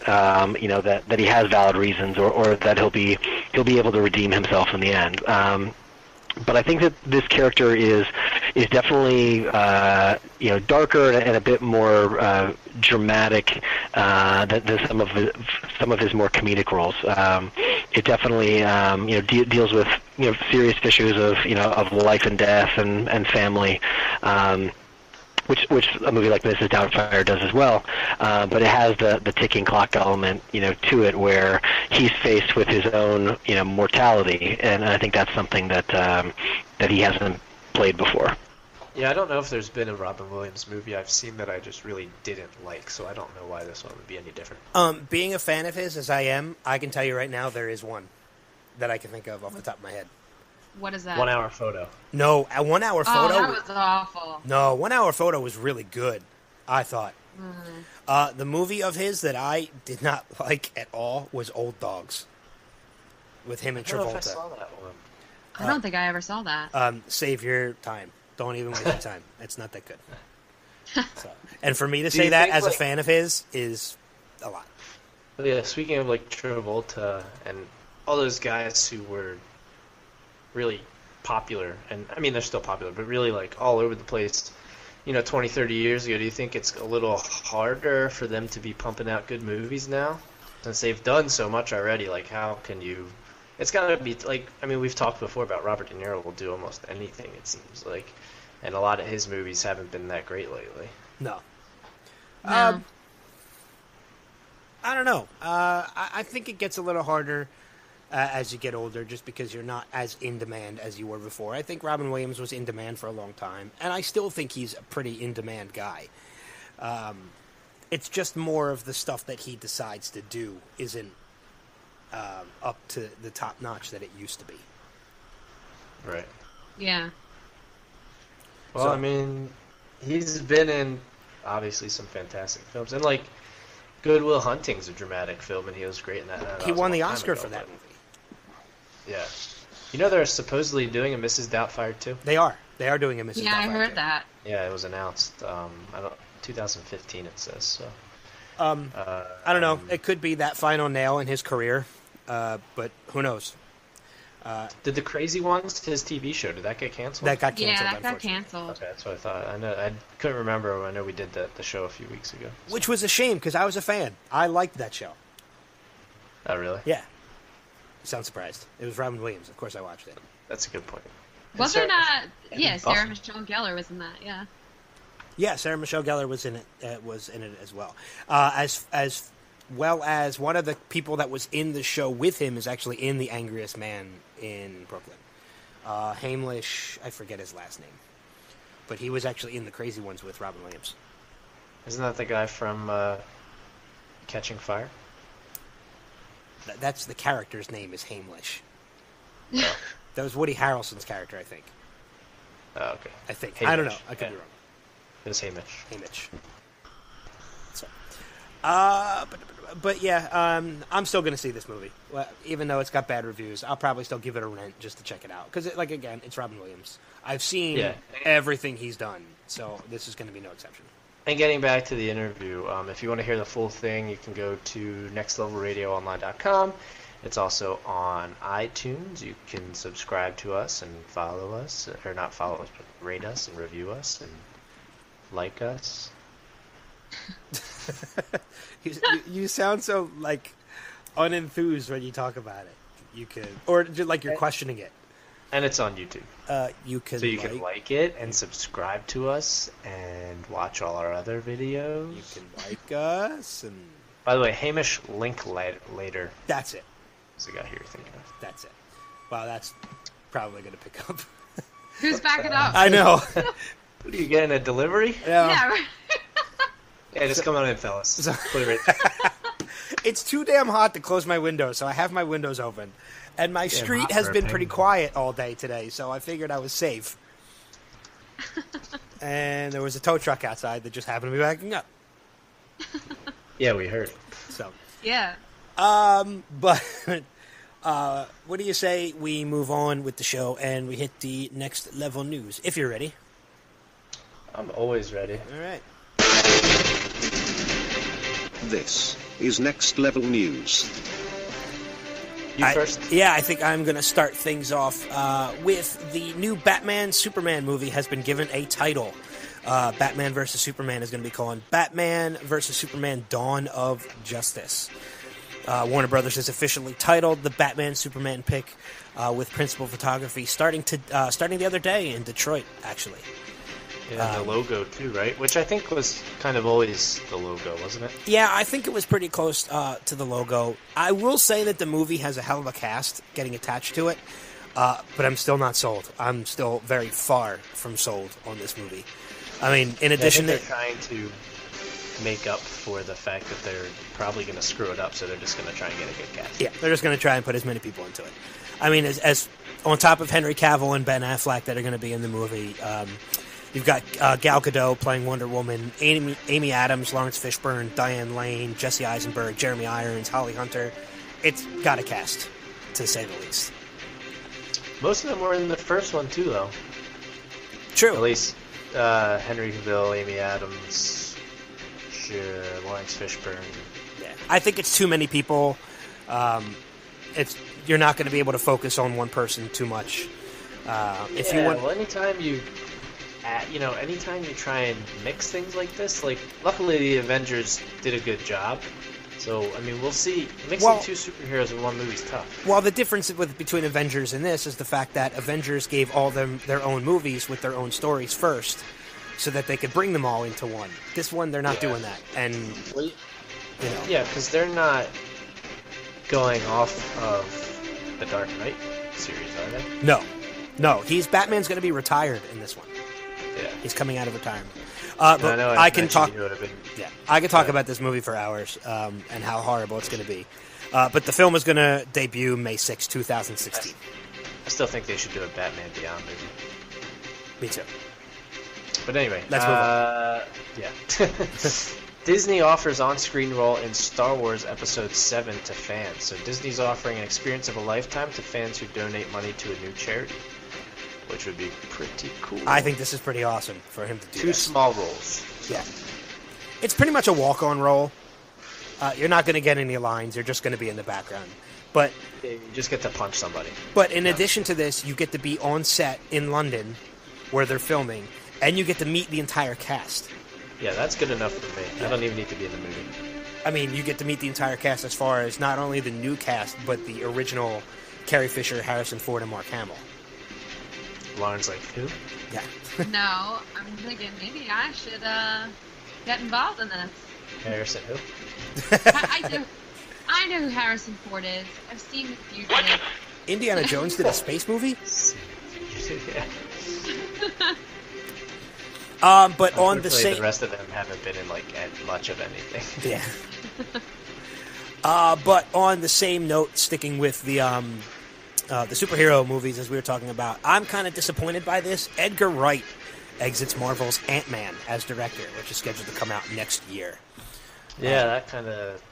you know, that he has valid reasons or that he'll be able to redeem himself in the end. But I think that this character is definitely you know, darker and a bit more dramatic than some of his more comedic roles. It definitely you know, deals with, you know, serious issues of life and death and family. Which a movie like Mrs. Doubtfire does as well, but it has the ticking clock element, you know, to it, where he's faced with his own, you know, mortality, and I think that's something that he hasn't played before. Yeah, I don't know if there's been a Robin Williams movie I've seen that I just really didn't like, so I don't know why this one would be any different. Being a fan of his, as I am, I can tell you right now there is one that I can think of off the top of my head. What is that? 1 Hour Photo. No, a 1 hour photo. Oh, that was awful. No, 1 hour photo was really good, I thought. Mm-hmm. The movie of his that I did not like at all was Old Dogs, with him and Travolta. I don't know if I saw that one. I don't think I ever saw that. Save your time. Don't even waste your time. It's not that good. So, and for me to say that as a fan of his is a lot. Yeah, speaking of like Travolta and all those guys who were really popular, and I mean they're still popular, but really like all over the place, you know, 20, 30 years ago, do you think it's a little harder for them to be pumping out good movies now? Since they've done so much already, like how can you... It's gotta be, like, I mean, we've talked before about Robert De Niro will do almost anything, it seems like, and a lot of his movies haven't been that great lately. No. No. I don't know. I think it gets a little harder as you get older, just because you're not as in demand as you were before. I think Robin Williams was in demand for a long time, and I still think he's a pretty in-demand guy. It's just more of the stuff that he decides to do isn't up to the top notch that it used to be. Right. Yeah. Well, I mean, he's been in, obviously, some fantastic films, and, like, Good Will Hunting's a dramatic film, and he was great in that. He won the Oscar for that movie. Yeah. You know they're supposedly doing a Mrs. Doubtfire too? They are. They are doing a Mrs. Doubtfire. Yeah, I heard that. Yeah, it was announced. 2015 it says. So. I don't know. It could be that final nail in his career, but who knows? Did the Crazy Ones, his TV show, did that get canceled? That got canceled. Yeah, that got canceled. Okay, that's what I thought. I couldn't remember. I know we did the show a few weeks ago. So. Which was a shame because I was a fan. I liked that show. Oh, really? Yeah. You sound surprised. It was Robin Williams. Of course I watched it. That's a good point. Was there not... Yeah, Sarah Michelle Gellar was in that, yeah. Yeah, Sarah Michelle Gellar was in it. Was in it as well. As well as one of the people that was in the show with him is actually in the Angriest Man in Brooklyn. Hamlish, I forget his last name, but he was actually in the Crazy Ones with Robin Williams. Isn't that the guy from Catching Fire? That's the character's name is Hamlish. Oh. That was Woody Harrelson's character, I think. Oh, okay. I think. Hamish. I don't know. I could be wrong. It was Hamish. So, But yeah, I'm still going to see this movie. Well, even though it's got bad reviews, I'll probably still give it a rent just to check it out. Because, like, again, it's Robin Williams. I've seen everything he's done, so this is going to be no exception. And getting back to the interview, if you want to hear the full thing, you can go to nextlevelradioonline.com. It's also on iTunes. You can subscribe to us and follow us, or not follow us, but rate us and review us and like us. You sound so, like, unenthused when you talk about it. You could, or like you're questioning it. And it's on YouTube. You can like it and subscribe to us and watch all our other videos. You can like us and. By the way, Hamish, link later. That's it. What's the guy here you're thinking of? That's it. Wow, that's probably going to pick up. Who's backing up? I know. What are you getting, a delivery? Yeah, right. Yeah, just come on in, fellas. Put it right there. It's too damn hot to close my windows, so I have my windows open. And my street has been pretty quiet all day today, so I figured I was safe. And there was a tow truck outside that just happened to be backing up. Yeah, we heard. So. Yeah. But what do you say we move on with the show and we hit the next level news, if you're ready? I'm always ready. All right. This is Next Level News. You first? Yeah, I think I'm going to start things off with the new Batman-Superman movie has been given a title. Batman vs. Superman is going to be called Batman vs. Superman Dawn of Justice. Warner Brothers has officially titled the Batman-Superman pick with principal photography starting the other day in Detroit, actually. Yeah, the logo too, right? Which I think was kind of always the logo, wasn't it? Yeah, I think it was pretty close to the logo. I will say that the movie has a hell of a cast getting attached to it, but I'm still not sold. I'm still very far from sold on this movie. I mean, in addition they're trying to make up for the fact that they're probably going to screw it up, so they're just going to try and get a good cast. Yeah, they're just going to try and put as many people into it. I mean, as on top of Henry Cavill and Ben Affleck that are going to be in the movie, you've got Gal Gadot playing Wonder Woman, Amy Adams, Lawrence Fishburne, Diane Lane, Jesse Eisenberg, Jeremy Irons, Holly Hunter. It's got a cast, to say the least. Most of them were in the first one, too, though. True. At least Henry Cavill, Amy Adams, Lawrence Fishburne. Yeah, I think it's too many people. You're not going to be able to focus on one person too much. Anytime you try and mix things like this, like luckily the Avengers did a good job. So I mean, we'll see. Mixing two superheroes in one movie is tough. Well, the difference between Avengers and this is the fact that Avengers gave all them their own movies with their own stories first, so that they could bring them all into one. This one, they're not doing that, and yeah, because they're not going off of the Dark Knight series, are they? No. Batman's going to be retired in this one. Yeah, he's coming out of retirement. But I can talk. Yeah, I can talk about this movie for hours and how horrible it's going to be. But the film is going to debut May 6, 2016. I still think they should do a Batman Beyond movie. Me too. But anyway, let's move on. Yeah. Disney offers on-screen role in Star Wars Episode 7 to fans. So Disney's offering an experience of a lifetime to fans who donate money to a new charity, which would be pretty cool. I think this is pretty awesome for him to do. Two small roles. Yeah. It's pretty much a walk-on role. You're not going to get any lines. You're just going to be in the background. But you just get to punch somebody. But in addition to this, you get to be on set in London where they're filming, and you get to meet the entire cast. Yeah, that's good enough for me. Yeah. I don't even need to be in the movie. I mean, you get to meet the entire cast as far as not only the new cast, but the original Carrie Fisher, Harrison Ford, and Mark Hamill. Lauren's like, who? Yeah. No, I'm thinking maybe I should get involved in this. Harrison who? I know who Harrison Ford is. I've seen the Fugitive. Indiana Jones did a space movie? Yeah. But on the same, the rest of them haven't been in much of anything. Yeah. But on the same note, sticking with the superhero movies as we were talking about, I'm kind of disappointed by this. Edgar Wright exits Marvel's Ant-Man as director, which is scheduled to come out next year. Yeah, that kind of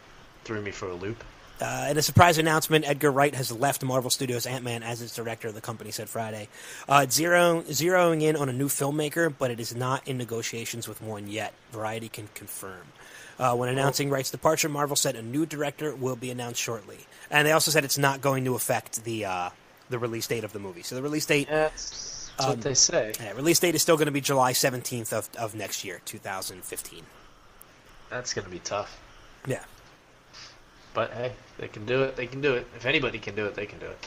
threw me for a loop. In a surprise announcement, Edgar Wright has left Marvel Studios' Ant-Man as its director, the company said Friday. Zeroing in on a new filmmaker, but it is not in negotiations with one yet. Variety can confirm. When announcing Wright's departure, Marvel said a new director will be announced shortly. And they also said it's not going to affect the release date of the movie. So the release date... That's what they say. Release date is still going to be July 17th of next year, 2015. That's going to be tough. Yeah. But hey, they can do it. They can do it. If anybody can do it, they can do it.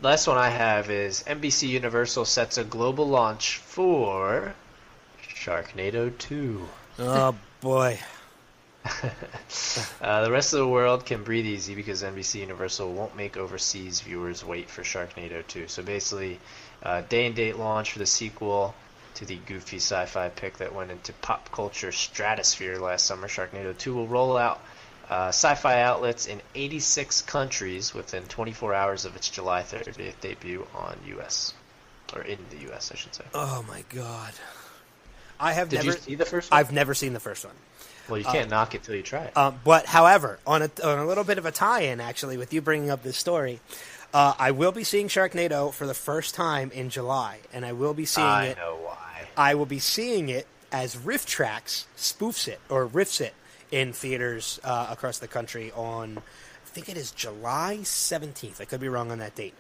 Last one I have is NBC Universal sets a global launch for Sharknado 2. Oh, boy. The rest of the world can breathe easy because NBC Universal won't make overseas viewers wait for Sharknado 2. So basically, day-and-date launch for the sequel to the goofy sci-fi pick that went into pop culture stratosphere last summer. Sharknado 2 will roll out sci-fi outlets in 86 countries within 24 hours of its July 30th debut on U.S. or in the U.S., I should say. Oh my God! Did you see the first one? I've never seen the first one. Well, you can't knock it till you try it. But however, on a little bit of a tie-in, actually, with you bringing up this story, I will be seeing Sharknado for the first time in July, and I will be seeing it. I know why. I will be seeing it as Riff Tracks spoofs it or riffs it in theaters across the country on, I think it is July 17th. I could be wrong on that date.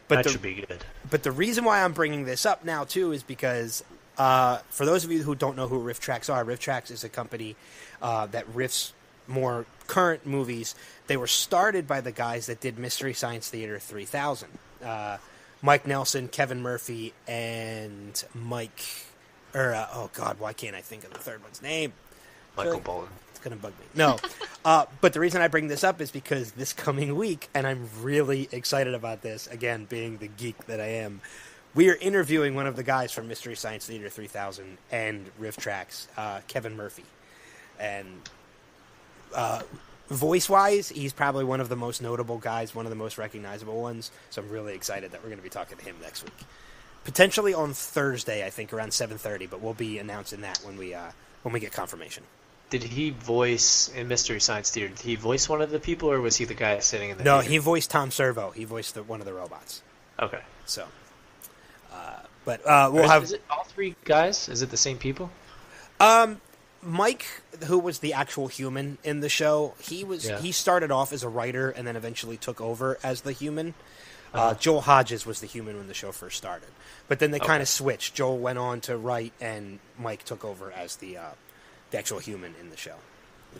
But that should be good. But the reason why I'm bringing this up now, too, is because for those of you who don't know who Riff Tracks are, Riff Tracks is a company that riffs more current movies. They were started by the guys that did Mystery Science Theater 3000. Mike Nelson, Kevin Murphy, and Mike... oh, God, why can't I think of the third one's name? Michael Bolton. Going to bug me. No. But the reason I bring this up is because this coming week, and I'm really excited about this, again, being the geek that I am, we are interviewing one of the guys from Mystery Science Theater 3000 and Riff Tracks, Kevin Murphy. And voice-wise, he's probably one of the most notable guys, one of the most recognizable ones, so I'm really excited that we're going to be talking to him next week. Potentially on Thursday, I think, around 7:30, but we'll be announcing that when we get confirmation. Did he voice, in Mystery Science Theater, did he voice one of the people, or was he the guy sitting in the No, theater? he voiced Tom Servo. He voiced one of the robots. Okay. So, we'll have... Is it all three guys? Is it the same people? Mike, who was the actual human in the show, he started off as a writer and then eventually took over as the human. Joel Hodges was the human when the show first started. But then they kind of switched. Joel went on to write, and Mike took over as the actual human in the show.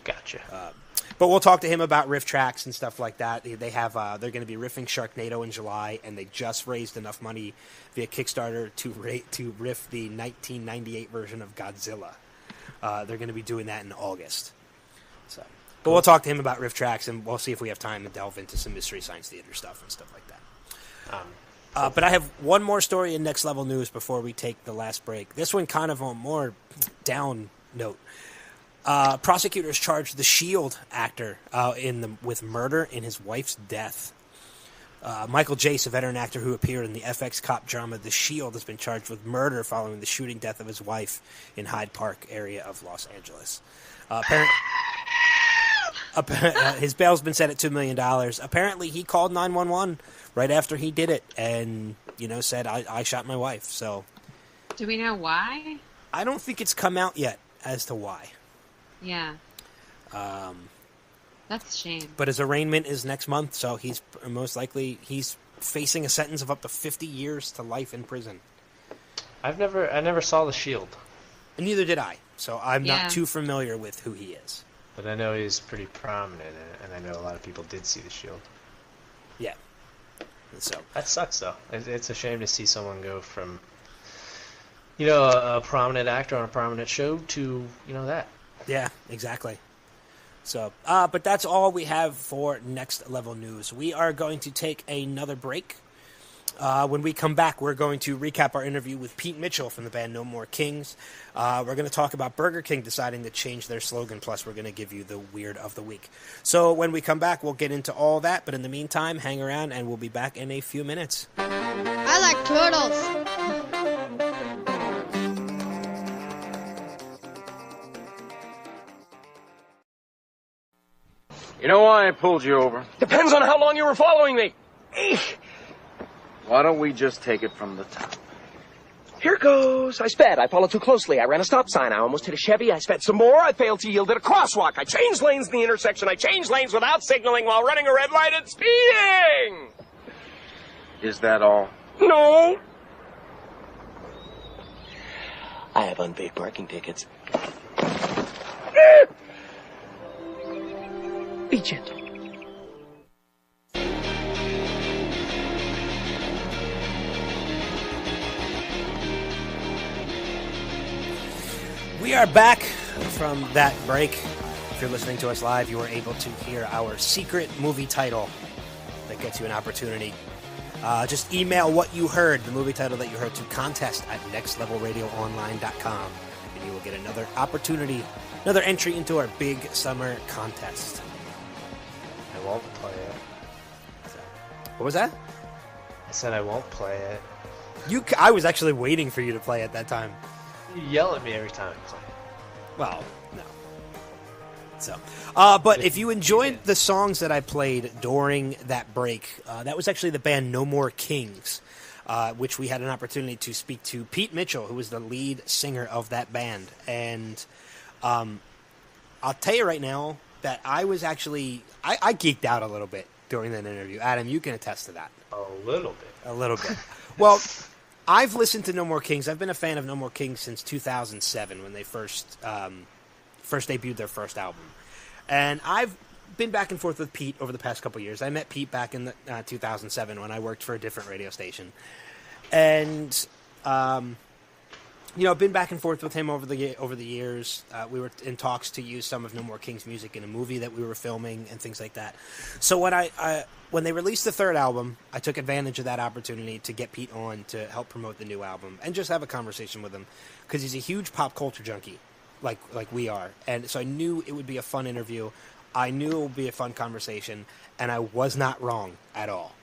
Gotcha. But we'll talk to him about riff tracks and stuff like that. They have they're going to be riffing Sharknado in July, and they just raised enough money via Kickstarter to riff the 1998 version of Godzilla. They're going to be doing that in August. So, but we'll talk to him about riff tracks, and we'll see if we have time to delve into some Mystery Science Theater stuff and stuff like that. But I have one more story in Next Level News before we take the last break. This one kind of on a more down note. Prosecutors charged the S.H.I.E.L.D. actor with murder in his wife's death. Michael Jace, a veteran actor who appeared in the FX cop drama The S.H.I.E.L.D., has been charged with murder following the shooting death of his wife in Hyde Park area of Los Angeles. His bail's been set at $2 million. Apparently, he called 911 right after he did it and, said, I shot my wife. So, do we know why? I don't think it's come out yet as to why. Yeah. That's a shame. But his arraignment is next month, so he's most likely facing a sentence of up to 50 years to life in prison. I never saw The Shield. And neither did I, so I'm not too familiar with who he is. But I know he's pretty prominent in it, and I know a lot of people did see The Shield. Yeah. So that sucks, though. It's a shame to see someone go from, a prominent actor on a prominent show to, that. Yeah, exactly. So, but that's all we have for Next Level News. We are going to take another break. When we come back, we're going to recap our interview with Pete Mitchell from the band No More Kings. We're going to talk about Burger King deciding to change their slogan, plus we're going to give you the Weird of the Week. So when we come back, we'll get into all that, but in the meantime, hang around, and we'll be back in a few minutes. I like turtles. You know why I pulled you over? Depends on how long you were following me. Why don't we just take it from the top? Here goes. I sped. I followed too closely. I ran a stop sign. I almost hit a Chevy. I sped some more. I failed to yield at a crosswalk. I changed lanes in the intersection. I changed lanes without signaling while running a red light and speeding. Is that all? No. I have unpaid parking tickets. Be gentle. We are back from that break. If you're listening to us live, you were able to hear our secret movie title that gets you an opportunity. Just email what you heard, the movie title that you heard, to contest@nextlevelradioonline.com, and you will get another opportunity, another entry into our big summer contest. I won't play it. What was that? I said I won't play it. I was actually waiting for you to play at that time. You yell at me every time I play. Well, no. So, but if you enjoyed the songs that I played during that break, that was actually the band No More Kings, which we had an opportunity to speak to Pete Mitchell, who was the lead singer of that band. And I'll tell you right now that I was actually, I geeked out a little bit during that interview. Adam, you can attest to that. A little bit. A little bit. Well, I've listened to No More Kings. I've been a fan of No More Kings since 2007 when they first debuted their first album. And I've been back and forth with Pete over the past couple of years. I met Pete back in 2007 when I worked for a different radio station. And, been back and forth with him over the years. We were in talks to use some of No More Kings music in a movie that we were filming and things like that. So when they released the third album, I took advantage of that opportunity to get Pete on to help promote the new album and just have a conversation with him, because he's a huge pop culture junkie, like we are. And so I knew it would be a fun interview. I knew it would be a fun conversation, and I was not wrong at all.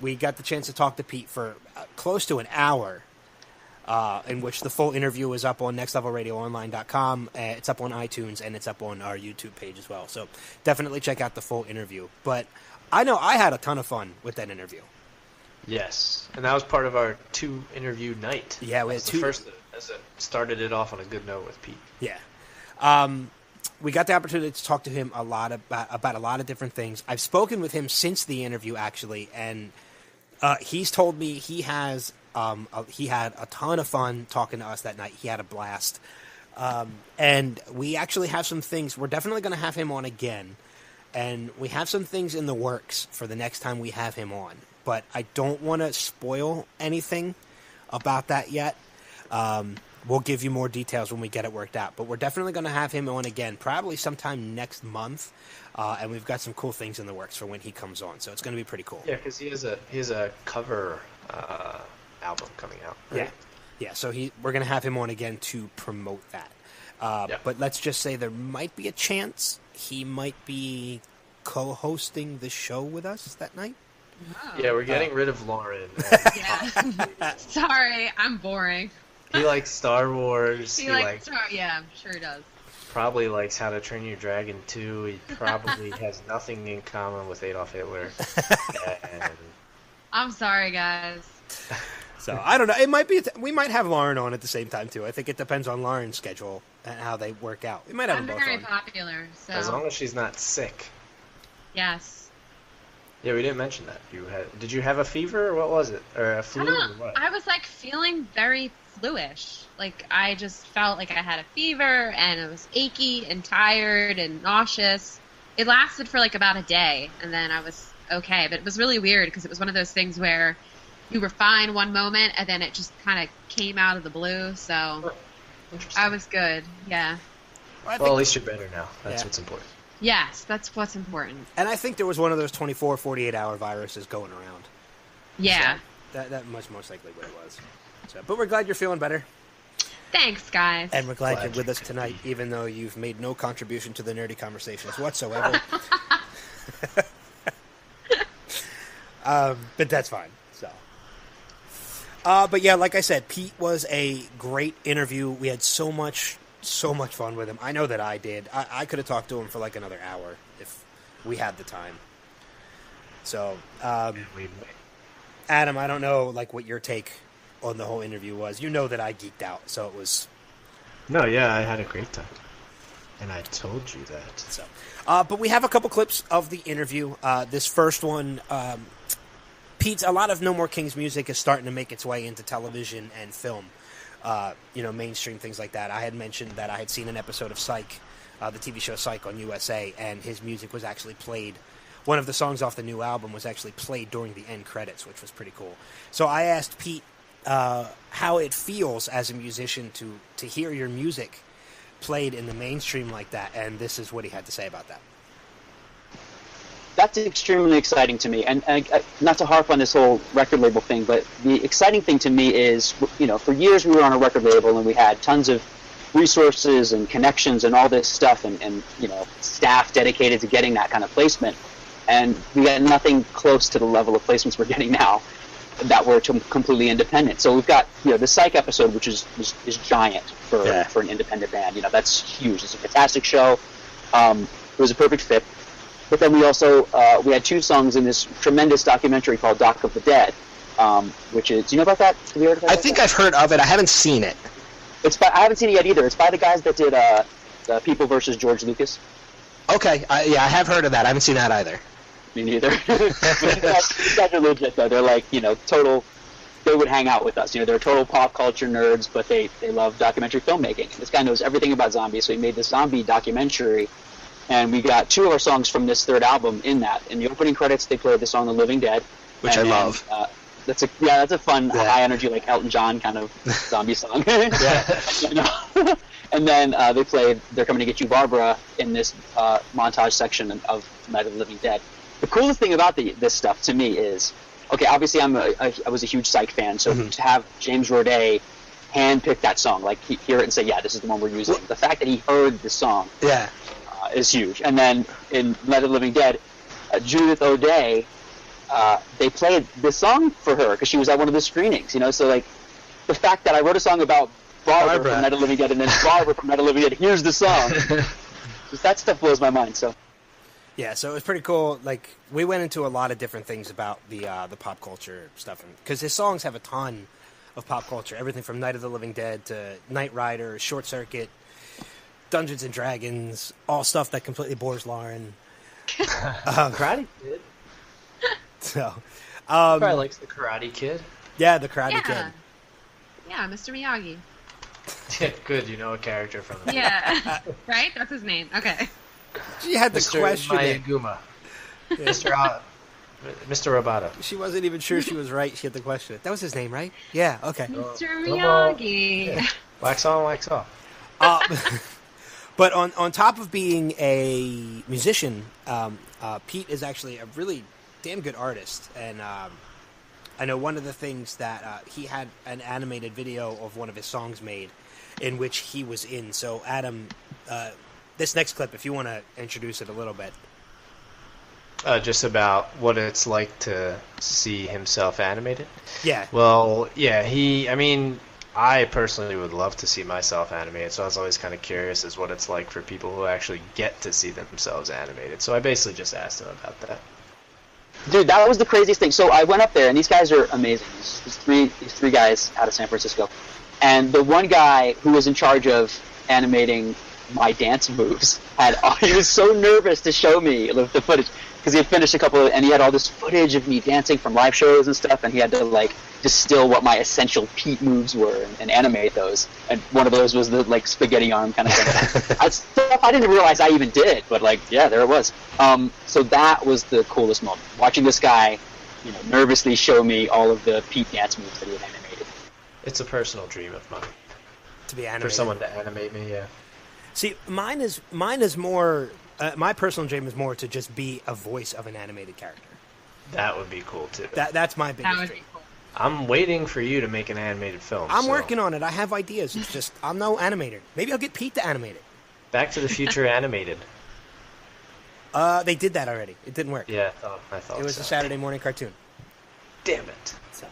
We got the chance to talk to Pete for close to an hour, in which the full interview is up on nextlevelradioonline.com. It's up on iTunes, and it's up on our YouTube page as well. So definitely check out the full interview. But I know I had a ton of fun with that interview. Yes, and that was part of our 2-interview night. Yeah, we had the first that started it off on a good note with Pete. Yeah. We got the opportunity to talk to him a lot about a lot of different things. I've spoken with him since the interview, actually, and he's told me he had a ton of fun talking to us that night. He had a blast. And we actually have some things. We're definitely going to have him on again. And we have some things in the works for the next time we have him on. But I don't want to spoil anything about that yet. We'll give you more details when we get it worked out. But we're definitely going to have him on again, probably sometime next month. And we've got some cool things in the works for when he comes on. So it's going to be pretty cool. Yeah, because he has a cover album coming out. Right? Yeah. So we're going to have him on again to promote that. But let's just say there might be a chance he might be co-hosting the show with us that night. Oh. Yeah, we're getting rid of Lauren. Yeah. Sorry, I'm boring. He likes Star Wars. He likes Star. Yeah, I'm sure he does. Probably likes How to Train Your Dragon 2. He probably has nothing in common with Adolf Hitler. And... I'm sorry, guys. So I don't know. It might be. We might have Lauren on at the same time too. I think it depends on Lauren's schedule and how they work out. We might have them both very on. Popular. So. As long as she's not sick. Yes. Yeah, we didn't mention that. Did you have a fever or what was it? Or a flu or what? I was feeling very fluish. I just felt like I had a fever and I was achy and tired and nauseous. It lasted for about a day and then I was okay. But it was really weird because it was one of those things where you were fine one moment and then it just kind of came out of the blue. So I was good. Yeah. Well, at least you're better now. That's what's important. Yes, that's what's important. And I think there was one of those 24, 48-hour viruses going around. Yeah. So that must most likely what it was. So, but we're glad you're feeling better. Thanks, guys. And we're glad you're with us tonight, even though you've made no contribution to the nerdy conversations whatsoever. But that's fine. So, but yeah, like I said, Pete was a great interview. We had so much fun with him. I know that I did. I could have talked to him for another hour we had the time. So, Adam, I don't know like what your take on the whole interview was. You know that I geeked out, so it was. No, yeah, I had a great time, and I told you that. So, but we have a couple clips of the interview. This first one, Pete's. A lot of No More Kings music is starting to make its way into television and film. Mainstream things like that. I had mentioned that I had seen an episode of Psych, the TV show Psych on USA, and his music was actually played. One of the songs off the new album was actually played during the end credits, which was pretty cool. So I asked Pete how it feels as a musician to hear your music played in the mainstream like that, and this is what he had to say about that. That's extremely exciting to me, and not to harp on this whole record label thing, but the exciting thing to me is, for years we were on a record label and we had tons of resources and connections and all this stuff and staff dedicated to getting that kind of placement, and we got nothing close to the level of placements we're getting now that were completely independent. So we've got the Psych episode, which is giant for an independent band. That's huge. It's a fantastic show. It was a perfect fit. But then we also we had 2 songs in this tremendous documentary called Dock of the Dead, which is, do you know about that? Have you heard of that? I think I've heard of it. I haven't seen it. I haven't seen it yet either. It's by the guys that did the People versus George Lucas. Okay, I have heard of that. I haven't seen that either. Me neither. These guys are legit though. They're like total. They would hang out with us. They're total pop culture nerds, but they love documentary filmmaking. And this guy knows everything about zombies, so he made this zombie documentary. And we got 2 of our songs from this 3rd album in that. In the opening credits, they played the song "The Living Dead," which I love. That's a fun, high energy, like Elton John kind of zombie song. And then they played "They're Coming to Get You, Barbara" in this montage section of Night of the Living Dead. The coolest thing about this stuff to me is, okay, obviously I was a huge Psych fan, so to have James Roday handpick that song, like hear it and say, yeah, this is the one we're using. The fact that he heard the song. Is huge. And then in Night of the Living Dead, Judith O'Day, they played this song for her because she was at one of the screenings. So like the fact that I wrote a song about Barbara from Night of the Living Dead and then Barbara from Night of the Living Dead, here's the song. Just that stuff blows my mind. So yeah, so it was pretty cool. Like we went into a lot of different things about the pop culture stuff, because his songs have a ton of pop culture. Everything from Night of the Living Dead to Knight Rider, Short Circuit, Dungeons and Dragons, all stuff that completely bores Lauren. Karate Kid. So, probably likes the Karate Kid. Yeah, the Karate Kid. Yeah, Mr. Miyagi. Yeah, good. You know a character from the Yeah, right. That's his name. Okay. She had the question. Mayaguma. Mr. Roboto. She wasn't even sure she was right. She had the question. That was his name, right? Yeah. Okay. Mr. Miyagi. Yeah. Wax on, wax off. But on top of being a musician, Pete is actually a really damn good artist. And I know one of the things that he had an animated video of one of his songs made in which he was in. So, Adam, this next clip, if you want to introduce it a little bit. Just about what it's like to see himself animated? Yeah. Well, yeah, I personally would love to see myself animated, so I was always kind of curious as what it's like for people who actually get to see themselves animated. So I basically just asked him about that. Dude, that was the craziest thing. So I went up there, and these guys are amazing. These three guys out of San Francisco. And the one guy who was in charge of animating my dance moves, he was so nervous to show me the footage, because he had finished a couple and he had all this footage of me dancing from live shows and stuff, and he had to like distill what my essential Pete moves were and animate those. And one of those was the like spaghetti arm kind of thing. Stuff I didn't realize I even did, but like, yeah, there it was. So that was the coolest moment, watching this guy, nervously show me all of the Pete dance moves that he had animated. It's a personal dream of mine. To be animated. For someone to animate me, yeah. See, mine is more. My personal dream is more to just be a voice of an animated character. That would be cool too. That's my biggest dream. Cool. I'm waiting for you to make an animated film. I'm working on it. I have ideas. It's just I'm no animator. Maybe I'll get Pete to animate it. Back to the Future animated. They did that already. It didn't work. Yeah, I thought it was a Saturday morning cartoon. Damn it. So.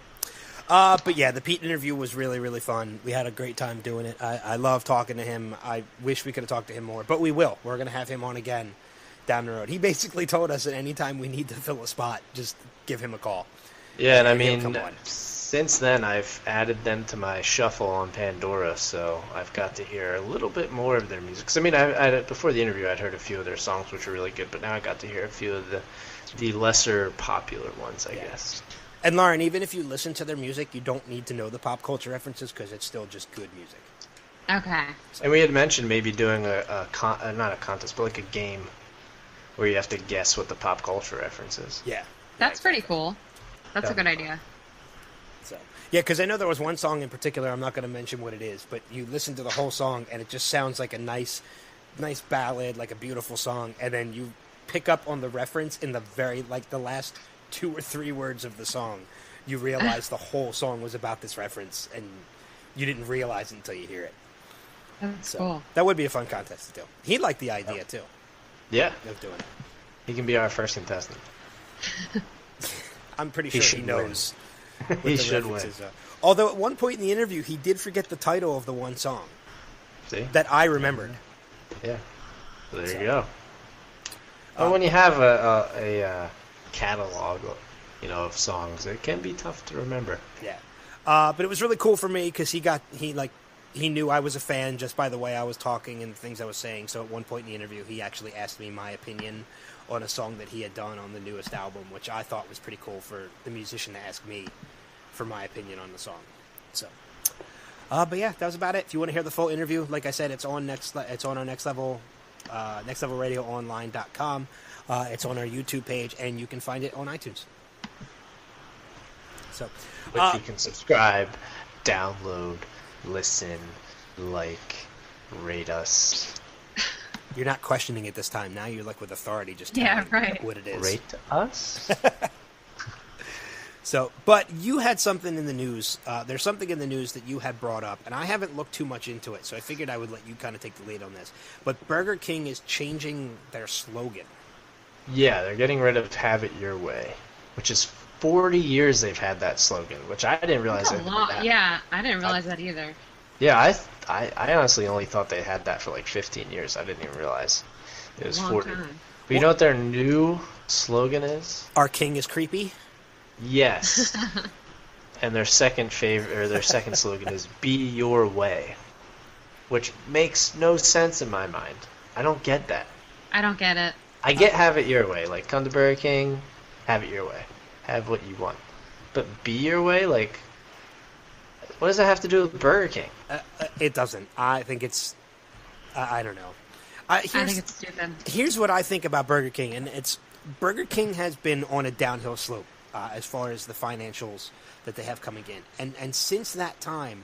But yeah, the Pete interview was really, really fun. We had a great time doing it. I love talking to him. I wish we could have talked to him more, but we will. We're going to have him on again down the road. He basically told us that anytime we need to fill a spot, just give him a call. Yeah, and I he'll come mean, on. since then I've added them to my shuffle on Pandora, so I've got to hear a little bit more of their music. 'Cause I mean, before the interview, I'd heard a few of their songs, which were really good, but now I got to hear a few of the lesser popular ones, I guess. And Lauren, even if you listen to their music, you don't need to know the pop culture references because it's still just good music. Okay. And we had mentioned maybe doing not a contest, but like a game where you have to guess what the pop culture reference is. Yeah. That's pretty cool. That's a good idea. So yeah, because I know there was one song in particular. I'm not going to mention what it is, but you listen to the whole song and it just sounds like a nice ballad, like a beautiful song, and then you pick up on the reference in the the last 2 or 3 words of the song. You realize the whole song was about this reference, and you didn't realize it until you hear it. That's cool. That would be a fun contest to do. He'd like the idea too. Yeah. Of doing it. He can be our first contestant. I'm pretty He sure he should knows. win. what He the should references win. are. Although at one point in the interview, he did forget the title of the one song. See? That I remembered. Yeah. So there you go. Well, when you have a catalog, of songs, it can be tough to remember. Yeah. But it was really cool for me because he knew I was a fan just by the way I was talking and the things I was saying. So at one point in the interview, he actually asked me my opinion on a song that he had done on the newest album, which I thought was pretty cool for the musician to ask me for my opinion on the song. So, but yeah, that was about it. If you want to hear the full interview, like I said, it's on our Next Level, nextlevelradioonline.com. It's on our YouTube page, and you can find it on iTunes. So, Which you can subscribe, download, listen, rate us. You're not questioning it this time. Now you're with authority, just Yeah, telling right. what it is. Rate us? So, but you had something in the news. There's something in the news that you had brought up, and I haven't looked too much into it, so I figured I would let you kind of take the lead on this. But Burger King is changing their slogan. Yeah, they're getting rid of "Have It Your Way," which is 40 years they've had that slogan, which I didn't realize. Yeah, I didn't realize that either. Yeah, I honestly only thought they had that for 15 years. I didn't even realiise it was 40. Time. But you know what their new slogan is? Our king is creepy. Yes. And their second slogan is "Be Your Way," which makes no sense in my mind. I don't get that. I don't get it. I get "Have It Your Way," come to Burger King, have it your way, have what you want. But "Be Your Way," what does that have to do with Burger King? It doesn't. I think it's. I don't know. I think it's stupid. Here's what I think about Burger King, and it's Burger King has been on a downhill slope as far as the financials that they have coming in, and since that time,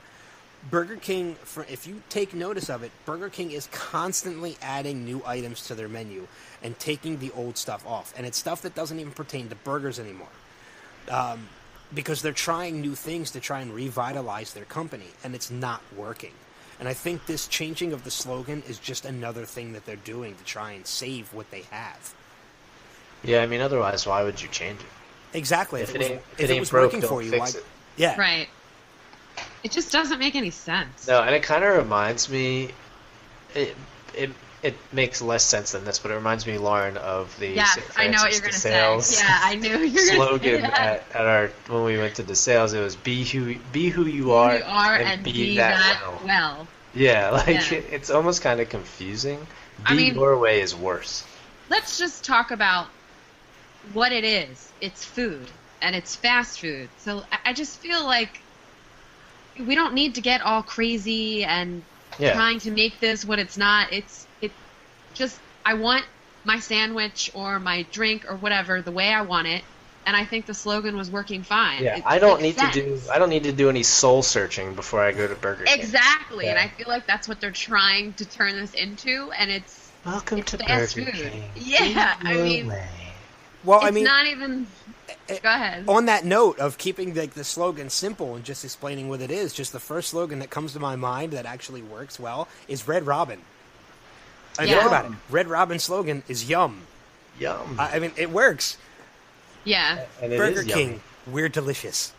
Burger King, if you take notice of it, Burger King is constantly adding new items to their menu and taking the old stuff off, and it's stuff that doesn't even pertain to burgers anymore. Because they're trying new things to try and revitalize their company, and it's not working. And I think this changing of the slogan is just another thing that they're doing to try and save what they have. Yeah, I mean, otherwise, why would you change it? Exactly. If it was working for you, fix why? it. Yeah. Right. It just doesn't make any sense. No, and it kind of reminds me. It makes less sense than this, but it reminds me, Lauren, of the Yes, I know what you're going to say. Yeah, I knew you were going to say slogan that. at our when we went to DeSales. It was "Be who you are, and be that well." Yeah, it's almost kind of confusing. Your way is worse. Let's just talk about what it is. It's food, and it's fast food. So I just feel like we don't need to get all crazy and trying to make this what it's not. It's just I want my sandwich or my drink or whatever the way I want it, and I think the slogan was working fine. Yeah, I don't need to do any soul searching before I go to Burger King. Exactly, Yeah. and I feel like that's what they're trying to turn this into, and it's welcome to fast Burger food. King. Yeah, I mean, Well, it's I mean, not even. Go ahead. On that note of keeping the slogan simple and just explaining what it is, just the first slogan that comes to my mind that actually works well is Red Robin. I mean, think about it. Red Robin slogan is yum. Yum. I mean, it works. Yeah. And it Burger is King, yummy. we're delicious.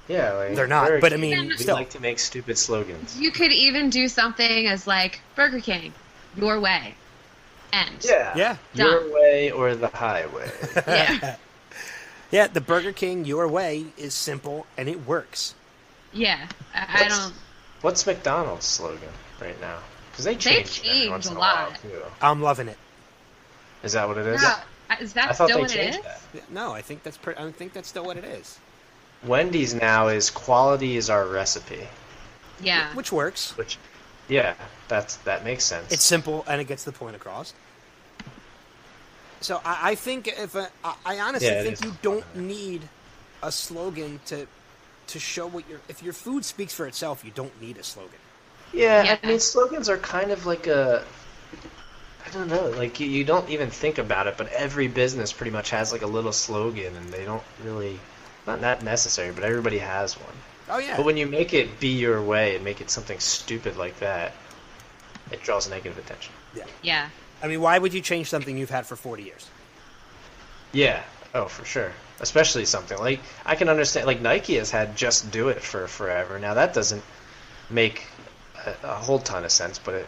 Yeah, they're not, Burger but I King, mean, we still. like to make stupid slogans. You could even do something as Burger King, your way. End. Yeah. Your way or the highway. Yeah. Yeah, the Burger King Your Way is simple and it works. Yeah. I don't. What's McDonald's slogan right now? Because they change a lot. Too. I'm loving it. Is that what it is? No, is that still what it is? That. No, I think that's still what it is. Wendy's now is quality is our recipe. Yeah. Which works. That makes sense. It's simple and it gets the point across. So I think I honestly think you don't need a slogan to show what if your food speaks for itself, you don't need a slogan. Yeah, I mean slogans are kind of like I don't know, like you don't even think about it, but every business pretty much has like a little slogan, and they don't really, not that necessary, but everybody has one. Oh yeah. But when you make it be your way and make it something stupid like that, it draws negative attention. Yeah. Yeah. I mean, why would you change something you've had for 40 years? Yeah. Oh, for sure. Especially something like, I can understand, Nike has had Just Do It for forever. Now, that doesn't make a whole ton of sense, but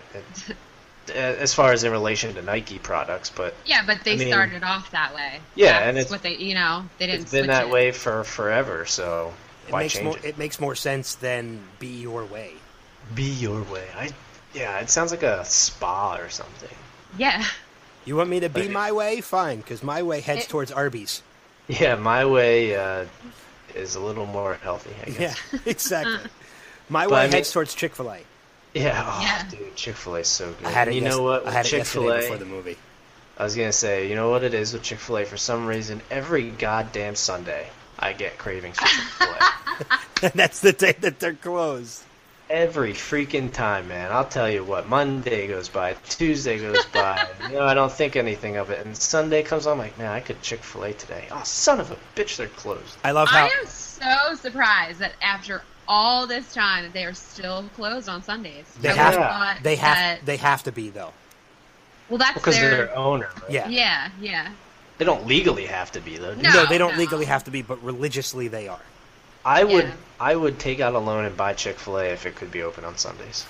it as far as in relation to Nike products, but... Yeah, but they started off that way. Yeah, That's and it's... what they didn't It's been that way for forever, so why change it? It makes more sense than Be Your Way. Be Your Way. It sounds like a spa or something. Yeah. You want me to be my way? Fine, because my way heads towards Arby's. Yeah, my way is a little more healthy, I guess. Yeah, exactly. My way heads towards Chick-fil-A. Yeah, dude, Chick-fil-A is so good. I had it Chick-fil-A before the movie. I was going to say, you know what it is with Chick-fil-A? For some reason, every goddamn Sunday, I get cravings for Chick-fil-A. That's the day that they're closed. Every freaking time, man. I'll tell you what. Monday goes by, Tuesday goes by. I don't think anything of it. And Sunday comes on, I'm like, man, I could Chick-fil-A today. Oh, son of a bitch, they're closed. I am so surprised that after all this time that they are still closed on Sundays. They have to be, though. Well, that's because they're their owner, right? Yeah. They don't legally have to be, though. No, they don't legally have to be, but religiously they are. I would take out a loan and buy Chick-fil-A if it could be open on Sundays.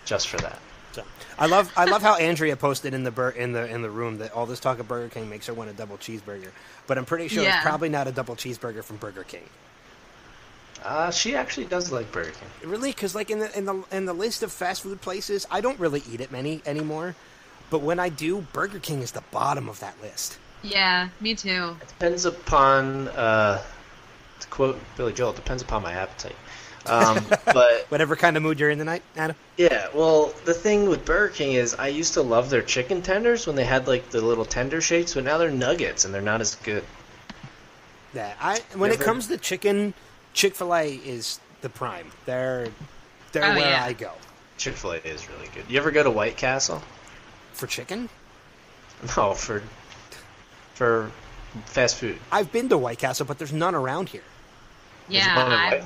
Just for that. So, I love how Andrea posted in the room that all this talk of Burger King makes her want a double cheeseburger, but I'm pretty sure it's probably not a double cheeseburger from Burger King. She actually does like Burger King. Really? Because like in the list of fast food places, I don't really eat at many anymore, but when I do, Burger King is the bottom of that list. Yeah, me too. It depends upon. To quote Billy Joel, it depends upon my appetite. But whatever kind of mood you're in tonight, Adam. Yeah, well, the thing with Burger King is I used to love their chicken tenders when they had like the little tender shakes, but now they're nuggets and they're not as good. Yeah, when it comes to chicken, Chick-fil-A is the prime. They're where I go. Chick-fil-A is really good. You ever go to White Castle? For chicken? No, for fast food. I've been to White Castle, but there's none around here. Yeah,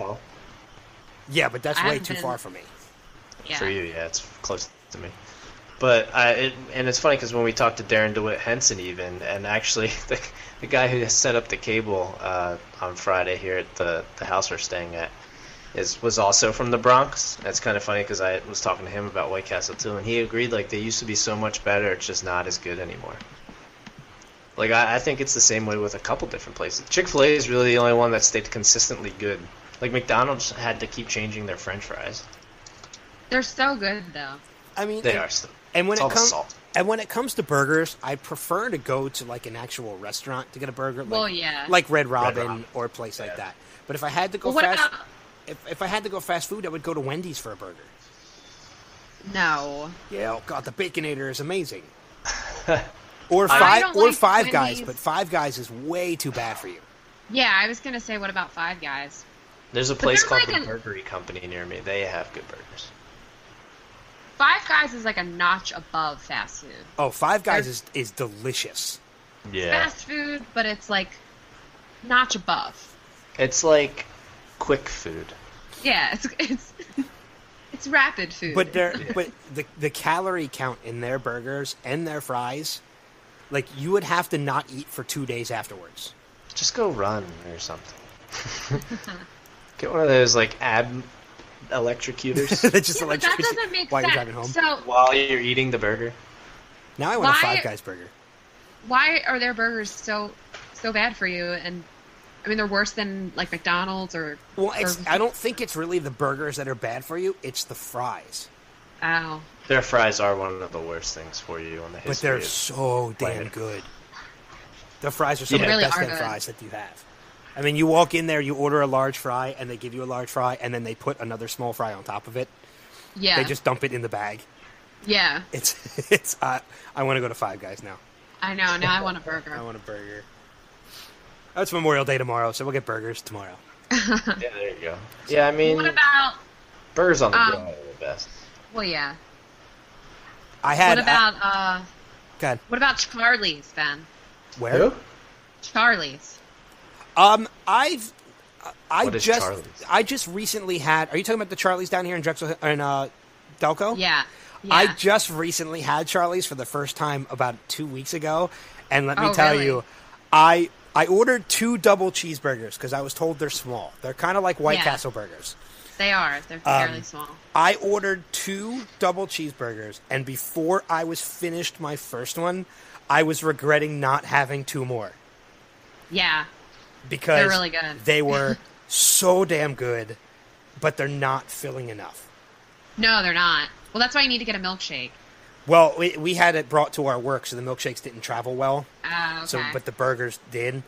yeah, but that's way too far for me. Yeah. For you, yeah, it's close to me. But it's funny because when we talked to Darren DeWitt Henson and actually the guy who set up the cable on Friday here at the house we're staying at was also from the Bronx. That's kind of funny because I was talking to him about White Castle too, and he agreed like they used to be so much better, it's just not as good anymore. Like, I think it's the same way with a couple different places. Chick-fil-A is really the only one that stayed consistently good. Like, McDonald's had to keep changing their french fries. They're so good, though. I mean... They are still. And when it comes to burgers, I prefer to go to, like, an actual restaurant to get a burger. Like Red Robin or a place like that. But if I had to go if I had to go fast food, I would go to Wendy's for a burger. No. Yeah, oh, God, the Baconator is amazing. Or Five Guys, but Five Guys is way too bad for you. Yeah, I was gonna say, what about Five Guys? There's a place called the Burgery Company near me. They have good burgers. Five Guys is like a notch above fast food. Oh, Five Guys is delicious. Yeah. Fast food, but it's like notch above. It's like quick food. Yeah, it's rapid food. But the calorie count in their burgers and their fries. Like, you would have to not eat for 2 days afterwards. Just go run or something. Get one of those, like, ab electrocutors. That just that doesn't make while sense. you're driving home. So, while you're eating the burger. Now I want a Five Guys burger. Why are their burgers so bad for you? And I mean, they're worse than like McDonald's or. Well, I don't think it's really the burgers that are bad for you. It's the fries. Oh. Their fries are one of the worst things for you on the history. But they're so damn good. The fries are some of the best damn fries that you have. I mean, you walk in there, you order a large fry, and they give you a large fry, and then they put another small fry on top of it. Yeah. They just dump it in the bag. Yeah. It's. I want to go to Five Guys now. I know. Now I want a burger. I want a burger. Oh, it's Memorial Day tomorrow, so we'll get burgers tomorrow. Yeah, there you go. Yeah, I mean, what about burgers on the grill are the best. Well, yeah. I had. What about Go ahead. What about Charlie's, Ben? Where? Who? Charlie's. I just recently had. Are you talking about the Charlie's down here in Drexel in Delco? Yeah. I just recently had Charlie's for the first time about 2 weeks ago, and let me tell you, I ordered 2 double cheeseburgers because I was told they're small. They're kind of like White Castle burgers. They are. They're fairly small. I ordered 2 double cheeseburgers, and before I was finished my first one, I was regretting not having 2 more. Yeah. Because they're really good. They were so damn good, but they're not filling enough. No, they're not. Well, that's why you need to get a milkshake. Well, we had it brought to our work, so the milkshakes didn't travel well. Okay. So, but the burgers did.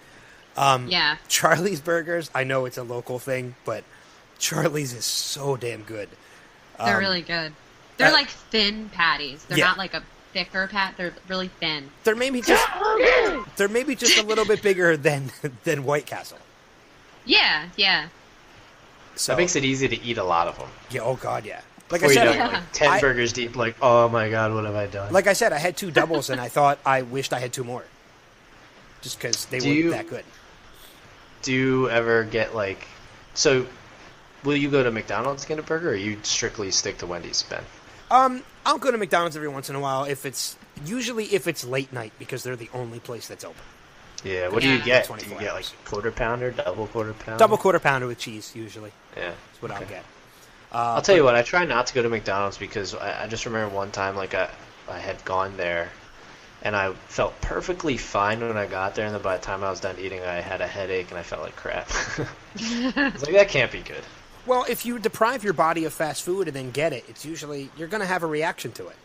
Yeah. Charlie's Burgers, I know it's a local thing, but Charlie's is so damn good. They're really good. They're like thin patties. They're not like a thicker pat. They're really thin. They're maybe just a little bit bigger than White Castle. Yeah, yeah. So that makes it easy to eat a lot of them. Yeah. Oh God, yeah. Like Before I said, you know, like 10 burgers deep. Like, oh my God, what have I done? Like I said, I had 2 doubles, and I thought I wished I had 2 more, just because they weren't that good. Do you ever get like? So, will you go to McDonald's to get a burger, or you strictly stick to Wendy's, Ben? I'll go to McDonald's every once in a while if it's late night because they're the only place that's open. Yeah. What do you get? Do you get like quarter pounder, double quarter pounder? Double quarter pounder with cheese usually. Yeah, that's what I'll get. I'll tell you what. I try not to go to McDonald's because I just remember one time like I had gone there, and I felt perfectly fine when I got there, and then by the time I was done eating, I had a headache and I felt like crap. I was like, that can't be good. Well, if you deprive your body of fast food and then get it, it's usually you're going to have a reaction to it.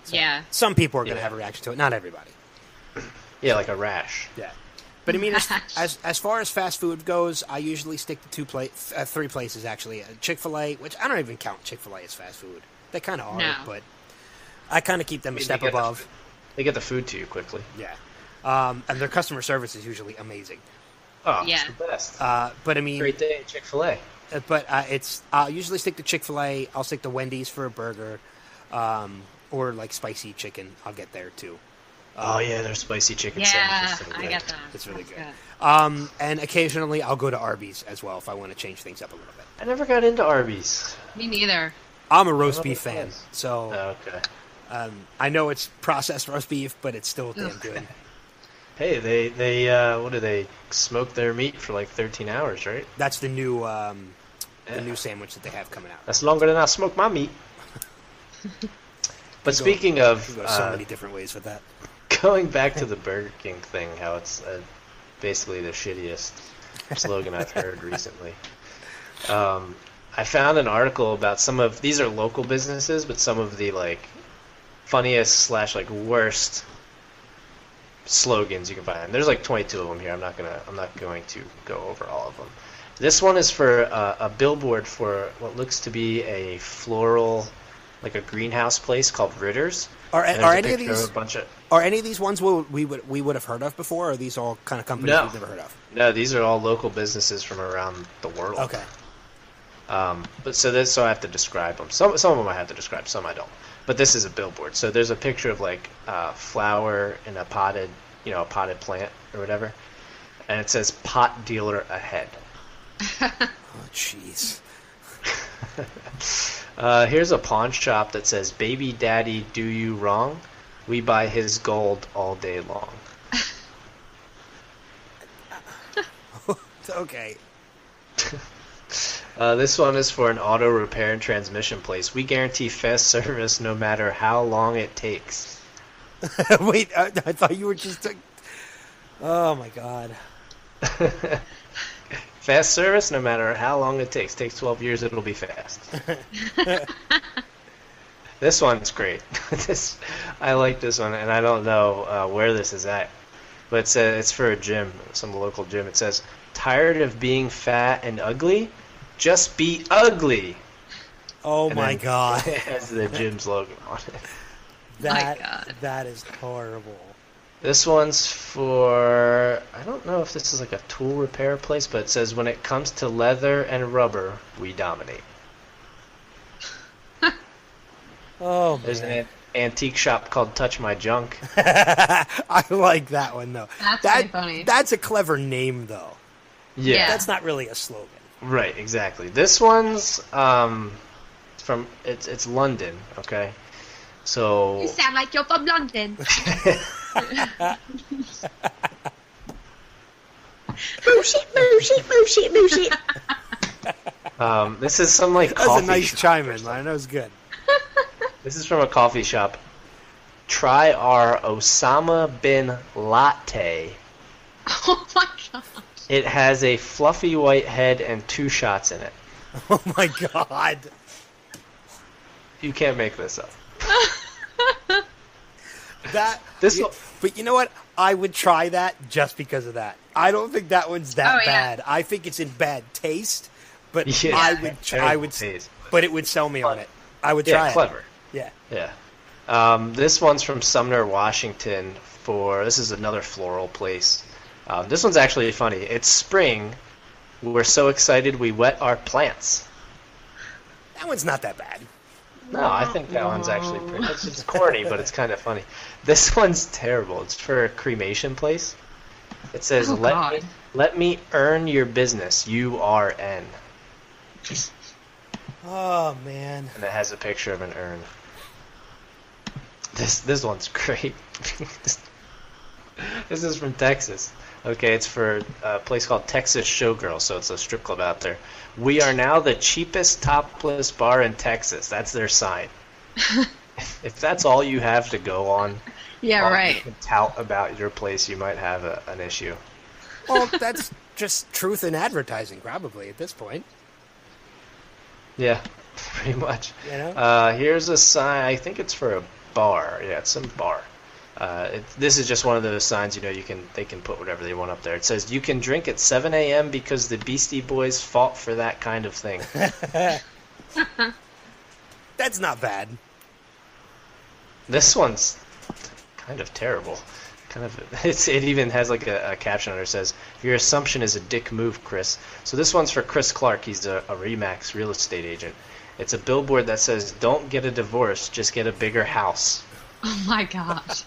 So yeah. Some people are going to have a reaction to it, not everybody. Yeah, like a rash. Yeah. But I mean, as far as fast food goes, I usually stick to 3 places actually. Chick-fil-A, which I don't even count Chick-fil-A as fast food. They kind of are, but I kind of keep them a step above. They get the food to you quickly. Yeah. And their customer service is usually amazing. Oh, yeah. It's the best. But I mean, great day at Chick-fil-A. But I'll usually stick to Chick-fil-A. I'll stick to Wendy's for a burger, or like spicy chicken. I'll get there too. Oh yeah, their spicy chicken sandwiches. Yeah, I get that. It's really good. And occasionally I'll go to Arby's as well if I want to change things up a little bit. I never got into Arby's. Me neither. I'm a roast beef fan, so okay. I know it's processed roast beef, but it's still damn good. Hey, they what do they smoke their meat for like 13 hours, right? That's the new sandwich that they have coming out. That's longer than I smoke my meat. But speaking of so many different ways with that. Going back to the Burger King thing, how it's basically the shittiest slogan I've heard recently. I found an article about some of these are local businesses, but some of the like funniest / like worst slogans you can find. There's like 22 of them here. I'm not going to go over all of them. This one is for a billboard for what looks to be a floral, like a greenhouse place called Ritter's. Are any of these ones we would have heard of before? Or are these all kind of companies we've never heard of? No, these are all local businesses from around the world. Okay. But so I have to describe them. Some of them I have to describe, some I don't. But this is a billboard. So there's a picture of like flower in a potted plant or whatever, and it says "pot dealer ahead." Oh, jeez. Here's a pawn shop that says, "Baby daddy, do you wrong? We buy his gold all day long." Okay. This one is for an auto repair and transmission place. We guarantee fast service no matter how long it takes. Wait, I thought you were just... Oh, my God. Fast service, no matter how long it takes. Takes 12 years, it'll be fast. This one's great. I like this one, and I don't know where this is at. But it's for a gym, some local gym. It says, tired of being fat and ugly? Just be ugly! Oh, and my God. It has the gym slogan on it. That is horrible. This one's for, I don't know if this is like a tool repair place, but it says, when it comes to leather and rubber, we dominate. Oh, There's an antique shop called Touch My Junk. I like that one, though. That's pretty funny. That's a clever name, though. Yeah. That's not really a slogan. Right, exactly. This one's from, it's London, okay? So... You sound like you're from London. Bullshit. This is some like That was coffee a nice shop. chime in, man. That was good. This is from a coffee shop. Try our Osama bin latte. Oh my god. It has a fluffy white head and 2 shots in it. Oh my God. You can't make this up. But you know what? I would try that just because of that. I don't think that one's that bad. I think it's in bad taste, but Yeah, I would taste. but it would sell me on it. I would try Yeah, clever. it. Yeah. Yeah. This one's from Sumner, Washington. This is another floral place. This one's actually funny. It's spring. We're so excited we wet our plants. That one's not that bad. No, I think that one's actually pretty. It's corny, but it's kind of funny. This one's terrible. It's for a cremation place. It says, let me earn your business, URN. Oh, man. And it has a picture of an urn. This one's great. This is from Texas. Okay, it's for a place called Texas Showgirl, so it's a strip club out there. We are now the cheapest topless bar in Texas. That's their sign. If that's all you have to go on, Yeah, right. You can tout about your place, you might have an issue. Well, that's just truth in advertising, probably, at this point. Yeah, pretty much. You know? Here's a sign. I think it's for a bar. Yeah, it's some bar. This is just one of those signs, they can put whatever they want up there. It says, you can drink at 7 a.m. because the Beastie Boys fought for that kind of thing. That's not bad. This one's kind of terrible. It even has like a caption under it says, your assumption is a dick move, Chris. So this one's for Chris Clark. He's a Remax real estate agent. It's a billboard that says, don't get a divorce, just get a bigger house. Oh my gosh.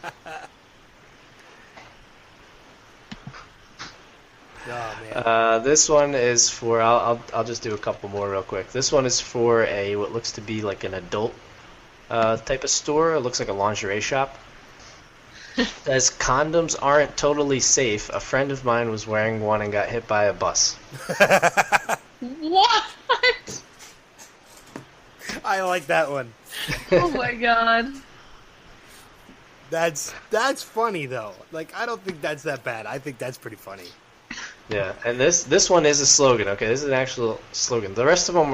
Oh, man. This one is for, I'll just do a couple more real quick. This one is for what looks to be like an adult type of store. It looks like a lingerie shop. It says, condoms aren't totally safe. A friend of mine was wearing one and got hit by a bus. What? I like that one. Oh my god. That's funny, though. Like, I don't think that's that bad. I think that's pretty funny. Yeah, and this one is a slogan. Okay, this is an actual slogan. The rest of them,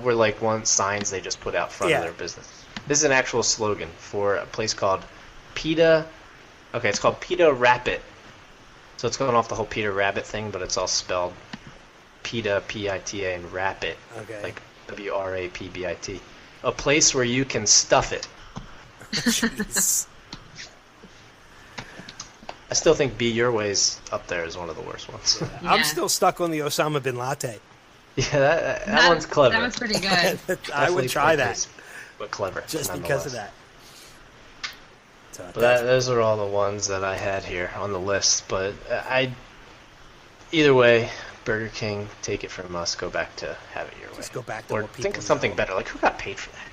were like signs they just put out front of their business. This is an actual slogan for a place called PETA. Okay, it's called PETA Rapid. So it's going off the whole Peter Rabbit thing, but it's all spelled PETA, P-I-T-A, and Rapid. Okay. Like W-R-A-P-B-I-T. A place where you can stuff it. Jeez. I still think Be Your Way's up there is one of the worst ones. Yeah. I'm still stuck on the Osama bin latte. Yeah, that one's clever. That was pretty good. I would try that. But clever. Just because of that. So But those are all the ones that I had here on the list. But either way, Burger King, take it from us. Go back to have it your way. Just go back to or what people think of something know. better. Like, who got paid for that?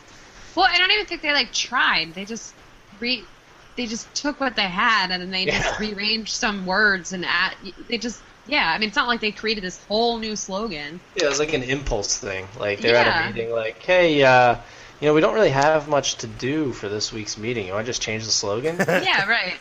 Well, I don't even think they tried. They just they just took what they had and then they just rearranged some words and it's not like they created this whole new slogan. Yeah, it was like an impulse thing. Like they're at a meeting, like, hey, we don't really have much to do for this week's meeting. You want to just change the slogan? Yeah, right.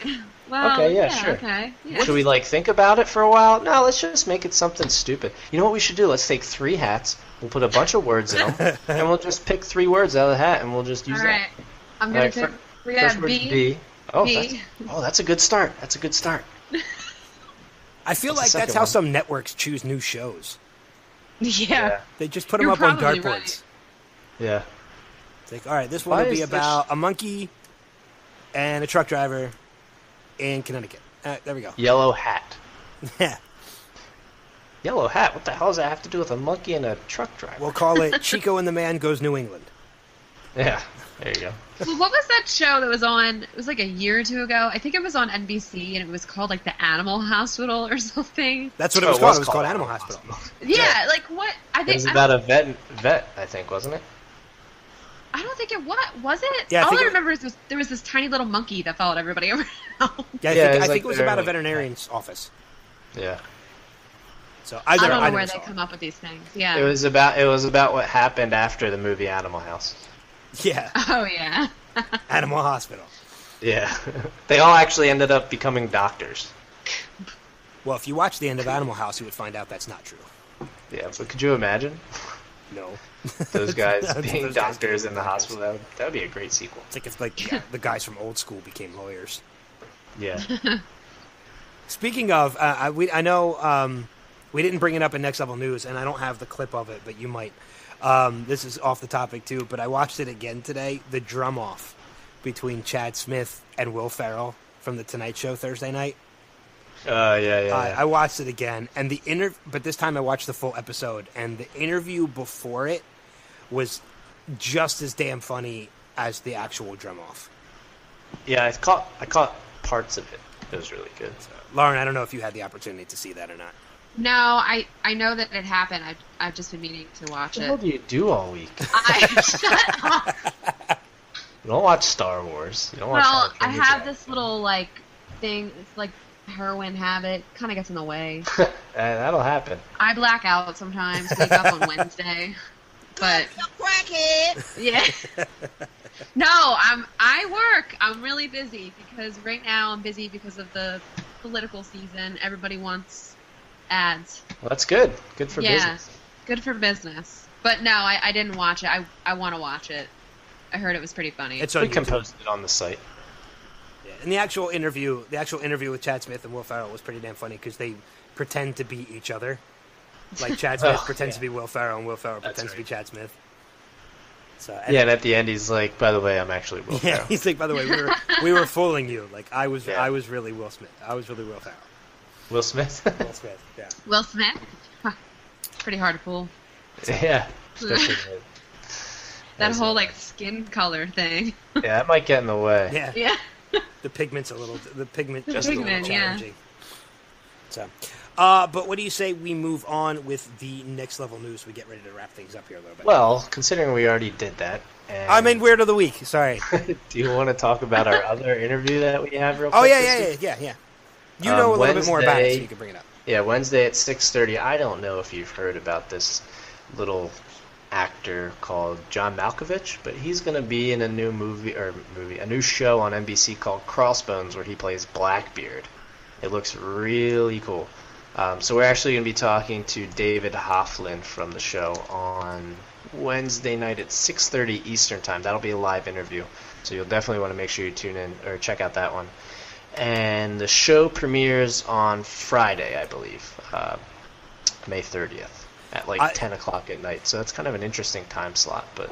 Well, okay, yeah, sure. Okay. Yeah. Should we think about it for a while? No, let's just make it something stupid. You know what we should do? Let's take 3 hats. We'll put a bunch of words in them, and we'll just pick 3 words out of the hat, and we'll just use All right. that. I'm gonna pick. We got B. Oh, B. That's a good start. That's a good start. I feel like that's how some networks choose new shows. Yeah. They just put them up on dartboards. Right. Yeah. It's like, all right, this one will be about a monkey and a truck driver in Connecticut. There we go. Yellow hat. Yeah. Yellow hat? What the hell does that have to do with a monkey and a truck driver? We'll call it Chico and the Man Goes New England. Yeah. There you go. Well, what was that show that was on? It was like a year or 2 ago. I think it was on NBC, and it was called like the Animal Hospital or something. That's what it was called. It was called Animal Hospital. Yeah, like what? I think it was about a vet. I think, wasn't it? I don't think it was it? Yeah, All I remember is there was this tiny little monkey that followed everybody around. Yeah, I think it was about a veterinarian's office. Yeah. So I don't know where they come up with these things. Yeah. It was about what happened after the movie Animal House. Yeah. Oh yeah. Animal Hospital. Yeah. They all actually ended up becoming doctors. Well, if you watch the end of Animal House, you would find out that's not true. Yeah, but could you imagine? No. Those guys being doctors in the hospital, that would be a great sequel. It's like the guys from Old School became lawyers. Yeah. Speaking of, I know we didn't bring it up in Next Level News, and I don't have the clip of it, but you might. This is off the topic too, but I watched it again today. The drum off between Chad Smith and Will Ferrell from The Tonight Show Thursday night. Yeah. I watched it again, and but this time I watched the full episode, and the interview before it was just as damn funny as the actual drum off. Yeah, I caught parts of it. It was really good. So, Lauren, I don't know if you had the opportunity to see that or not. No, I know that it happened. I've just been meaning to watch it. What do you do all week? Shut up. You don't watch Star Wars. You don't watch. Well, I have this little thing. It's like heroin habit. Kind of gets in the way. That'll happen. I black out sometimes. Wake up on Wednesday, but crackhead. Yeah. No, I work. I'm really busy because right now I'm busy because of the political season. Everybody wants ads. Well, that's good. Good for business. Good for business. But no, I didn't watch it. I want to watch it. I heard it was pretty funny. We can post it on the site. Yeah, and the actual interview with Chad Smith and Will Ferrell was pretty damn funny because they pretend to be each other. Like Chad Smith pretends to be Will Ferrell, and Will Ferrell pretends to be Chad Smith. So and at the end he's like, "By the way, I'm actually Will Ferrell." Yeah, he's like, "By the way, we were fooling you. Like I was really Will Smith. I was really Will Ferrell." Will Smith? Will Smith, yeah. Will Smith? Pretty hard to pull. Yeah. That whole skin color thing. Yeah, that might get in the way. Yeah. The pigment just a little challenging. So, but what do you say we move on with the Next Level News? We get ready to wrap things up here a little bit. Well, considering we already did that. I mean, Weird of the Week. Sorry. Do you want to talk about our other interview that we have real quick? Oh, yeah. You know a little bit more about it, so you can bring it up. Yeah, Wednesday at 6:30. I don't know if you've heard about this little actor called John Malkovich, but he's going to be in a new a new show on NBC called Crossbones, where he plays Blackbeard. It looks really cool. So we're actually going to be talking to David Hofflin from the show on Wednesday night at 6:30 Eastern Time. That'll be a live interview, so you'll definitely want to make sure you tune in or check out that one. And the show premieres on Friday, I believe, May 30th. At 10 o'clock at night, so that's kind of an interesting time slot. But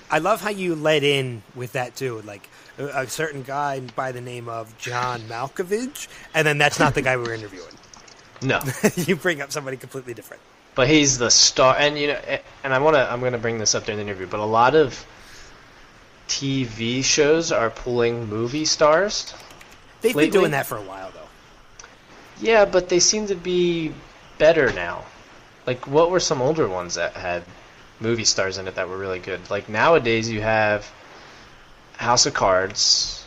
I love how you led in with that too, like a certain guy by the name of John Malkovich, and then that's not the guy we're interviewing. No, you bring up somebody completely different. But he's the star, and and I'm gonna bring this up during the interview. But a lot of TV shows are pulling movie stars. They've been doing that for a while, though. Yeah, but they seem to be better now. Like, what were some older ones that had movie stars in it that were really good? Like, nowadays you have House of Cards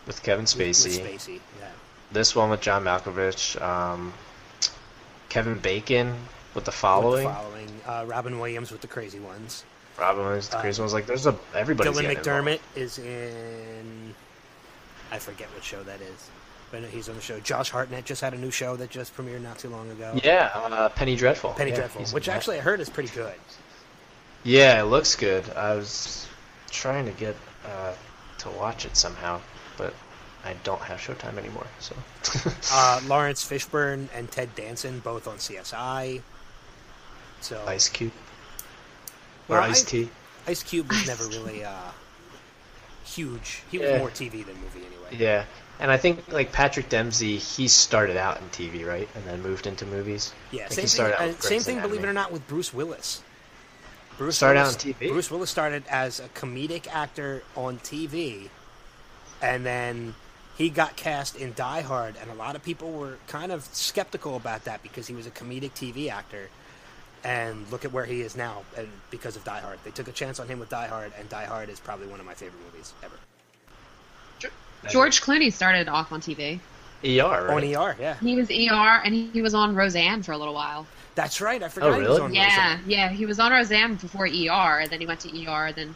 with Kevin Spacey. With Spacey, yeah. This one with John Malkovich. Kevin Bacon with The Following. Robin Williams with The Crazy Ones. Robin Williams, the crazy one's like, everybody's Dylan getting McDermott involved. is in... I forget what show that is. But he's on the show. Josh Hartnett just had a new show that just premiered not too long ago. Yeah, Penny Dreadful. Penny Dreadful, which actually I heard is pretty good. Yeah, it looks good. I was trying to get to watch it somehow, but I don't have Showtime anymore. So Lawrence Fishburne and Ted Danson both on CSI. So Ice Cube or Ice-T. Ice Cube was never really huge. He was more TV than movie anyway. Yeah, and I think like Patrick Dempsey, he started out in TV, right, and then moved into movies. Yeah, same thing. Same thing. Believe it or not, with Bruce Willis. Started out on TV. Bruce Willis started as a comedic actor on TV, and then he got cast in Die Hard, and a lot of people were kind of skeptical about that because he was a comedic TV actor. And look at where he is now, and because of Die Hard. They took a chance on him with Die Hard, and Die Hard is probably one of my favorite movies ever. George Clooney started off on TV. ER, right? On ER, yeah. He was ER, and he was on Roseanne for a little while. That's right, I forgot really? he was on Roseanne. Yeah, he was on Roseanne before ER, then he went to ER, then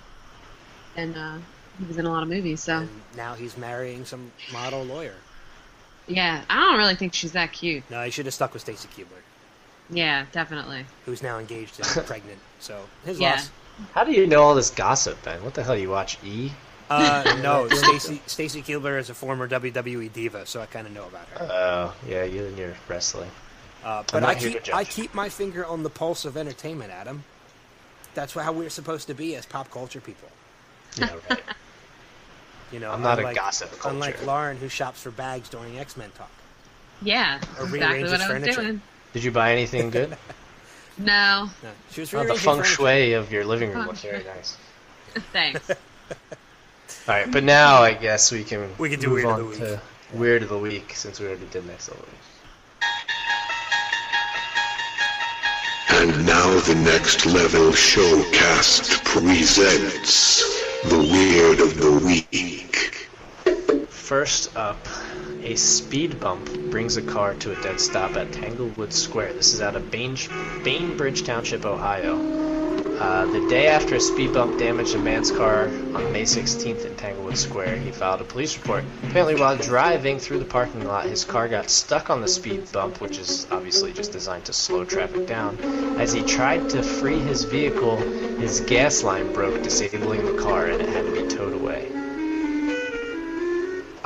he was in a lot of movies, so... And now he's marrying some model lawyer. Yeah, I don't really think she's that cute. No, he should have stuck with Stacy Keibler. Yeah, definitely. Who's now engaged and pregnant, so his loss. How do you know all this gossip, Ben? What the hell, you watch E? No, Stacy Keibler is a former WWE diva, so I kind of know about her. Oh, yeah, you and your wrestling. But I keep my finger on the pulse of entertainment, Adam. That's how we're supposed to be as pop culture people. Yeah, right. You know, I'm not a gossip culture. Unlike Lauren, who shops for bags during X-Men talk. Yeah, Or exactly what I was furniture. doing. Did you buy anything good? No. She was the feng shui of your living room looks very nice. Thanks. All right, but now I guess we can do move Weird of on the Week. to Weird of the Week since we already did Next Level. And now the Next Level Showcast presents the Weird of the Week. First up, a speed bump brings a car to a dead stop at Tanglewood Square. This is out of Bainbridge Township, Ohio. The day after a speed bump damaged a man's car on May 16th in Tanglewood Square, he filed a police report. Apparently, while driving through the parking lot, his car got stuck on the speed bump, which is obviously just designed to slow traffic down. As he tried to free his vehicle, his gas line broke, disabling the car, and it had to be towed away.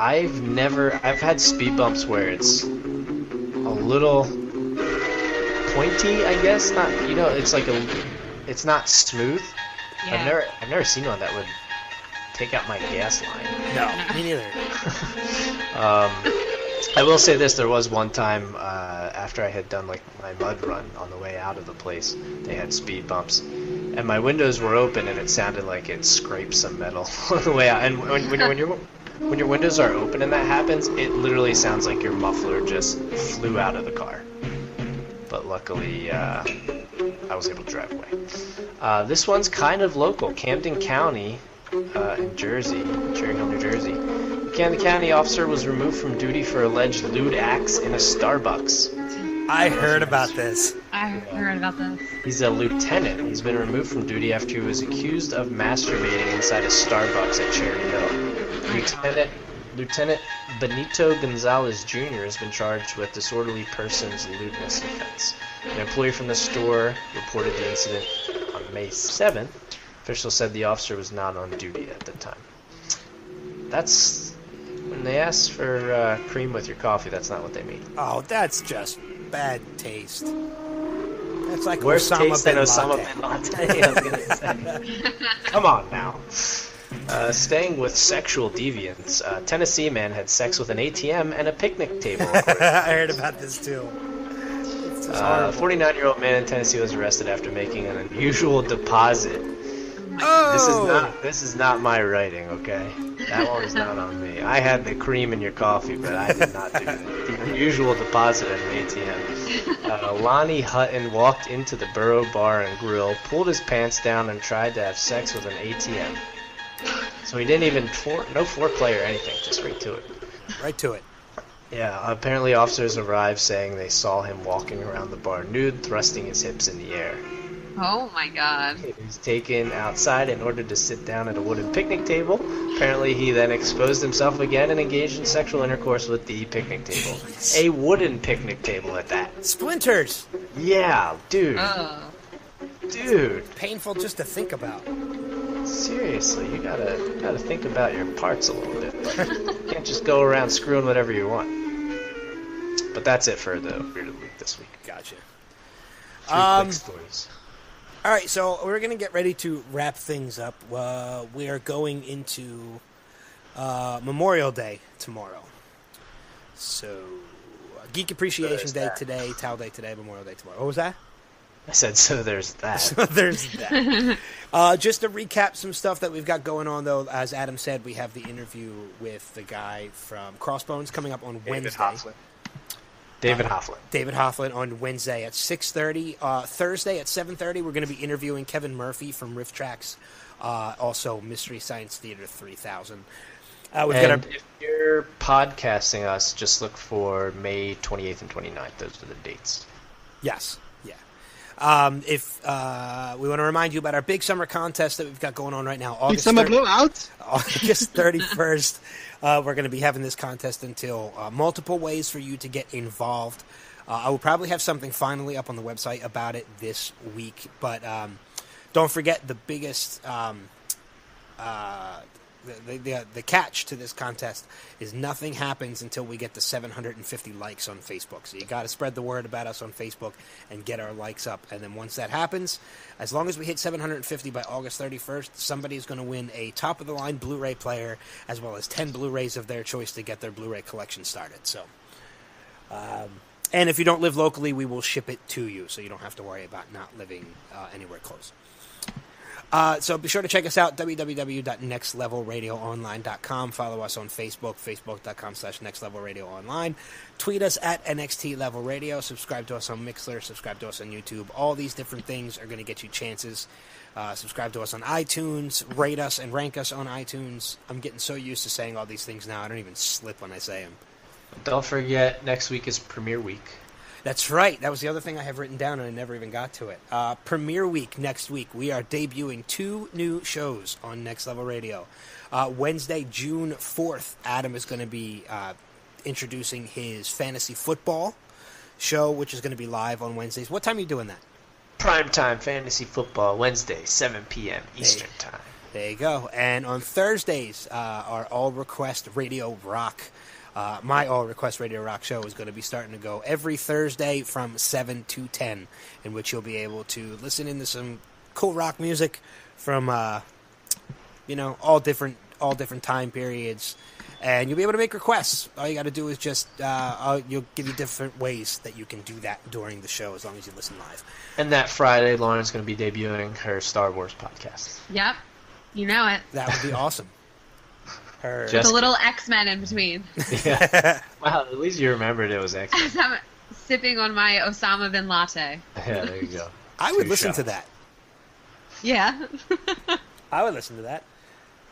I've had speed bumps where it's a little pointy, I guess. Not, it's not smooth. Yeah. I've never seen one that would take out my gas line. No, me neither. I will say this: there was one time after I had done like my mud run on the way out of the place, they had speed bumps, and my windows were open, and it sounded like it scraped some metal on the way out. And when your windows are open and that happens, it literally sounds like your muffler just flew out of the car. But luckily, I was able to drive away. This one's kind of local. Camden County in Jersey, Cherry Hill, New Jersey. A Camden County officer was removed from duty for alleged lewd acts in a Starbucks. I heard about this. I heard about this. He's a lieutenant. He's been removed from duty after he was accused of masturbating inside a Starbucks at Cherry Hill. Lieutenant Benito Gonzalez Jr. has been charged with disorderly persons lewdness offense. An employee from the store reported the incident on May 7th. Officials said the officer was not on duty at the time. That's when they ask for cream with your coffee. That's not what they mean. Oh, that's just bad taste. That's like worse Osama taste bin than Osama Laden. bin Laden. I was gonna say. Come on now. Staying with sexual deviance, a Tennessee man had sex with an ATM and a picnic table. I heard about this too. A 49-year-old man in Tennessee was arrested after making an unusual deposit. Oh! This is not my writing, okay? That one is not on me. I had the cream in your coffee, but I did not do the unusual deposit at an ATM. Lonnie Hutton walked into the Borough Bar and Grill, pulled his pants down, and tried to have sex with an ATM. So he didn't even no foreplay or anything, just right to it. Right to it. Yeah, apparently officers arrived saying they saw him walking around the bar nude, thrusting his hips in the air. Oh my god. He was taken outside in order to sit down at a wooden picnic table. Apparently, he then exposed himself again and engaged in sexual intercourse with the picnic table. A wooden picnic table at that. Splinters! Yeah, dude. Dude. Painful just to think about. Seriously, you gotta think about your parts a little bit. But you can't just go around screwing whatever you want. But that's it for the Weird of the Week this week. Gotcha. 3 quick stories. All right, so we're going to get ready to wrap things up. We are going into Memorial Day tomorrow. So, Geek Appreciation Day today, Towel Day today, Memorial Day tomorrow. What was that? I said, so there's that. So there's that. Just to recap some stuff that we've got going on, though, as Adam said, we have the interview with the guy from Crossbones coming up on Wednesday. David Hofflin. David Hofflin on Wednesday at 6:30. Thursday at 7:30, we're going to be interviewing Kevin Murphy from Riff Tracks, also Mystery Science Theater 3000. If you're podcasting us, just look for May 28th and 29th. Those are the dates. Yes. Yeah. If we want to remind you about our big summer contest that we've got going on right now. Big summer blowout? August 31st. We're going to be having this contest until multiple ways for you to get involved. I will probably have something finally up on the website about it this week, but don't forget the biggest the catch to this contest is nothing happens until we get to 750 likes on Facebook. So you got to spread the word about us on Facebook and get our likes up. And then once that happens, as long as we hit 750 by August 31st, somebody's going to win a top-of-the-line Blu-ray player as well as 10 Blu-rays of their choice to get their Blu-ray collection started. So, and if you don't live locally, we will ship it to you, so you don't have to worry about not living anywhere close. So be sure to check us out, www.nextlevelradioonline.com. Follow us on Facebook, facebook.com/nextlevelradioonline. Tweet us at NXT Level Radio. Subscribe to us on Mixler. Subscribe to us on YouTube. All these different things are going to get you chances. Subscribe to us on iTunes. Rate us and rank us on iTunes. I'm getting so used to saying all these things now, I don't even slip when I say them. Don't forget, next week is Premiere Week. That's right. That was the other thing I have written down, and I never even got to it. Premiere Week next week. We are debuting 2 new shows on Next Level Radio. Wednesday, June 4th, Adam is going to be introducing his fantasy football show, which is going to be live on Wednesdays. What time are you doing that? Primetime Fantasy Football, Wednesday, 7 p.m. Eastern Time. There you go. And on Thursdays, our All Request Radio Rock my All Request Radio Rock show is going to be starting to go every Thursday from 7 to 10, in which you'll be able to listen into some cool rock music from, all different time periods, and you'll be able to make requests. All you got to do is just, you'll give you different ways that you can do that during the show as long as you listen live. And that Friday, Lauren's going to be debuting her Star Wars podcast. Yep. You know it. That would be awesome. With a little X-Men in between. Yeah. Wow, at least you remembered it was X-Men. As I'm sipping on my Osama bin latte. Yeah, there you go. I would listen to that. Yeah. I would listen to that.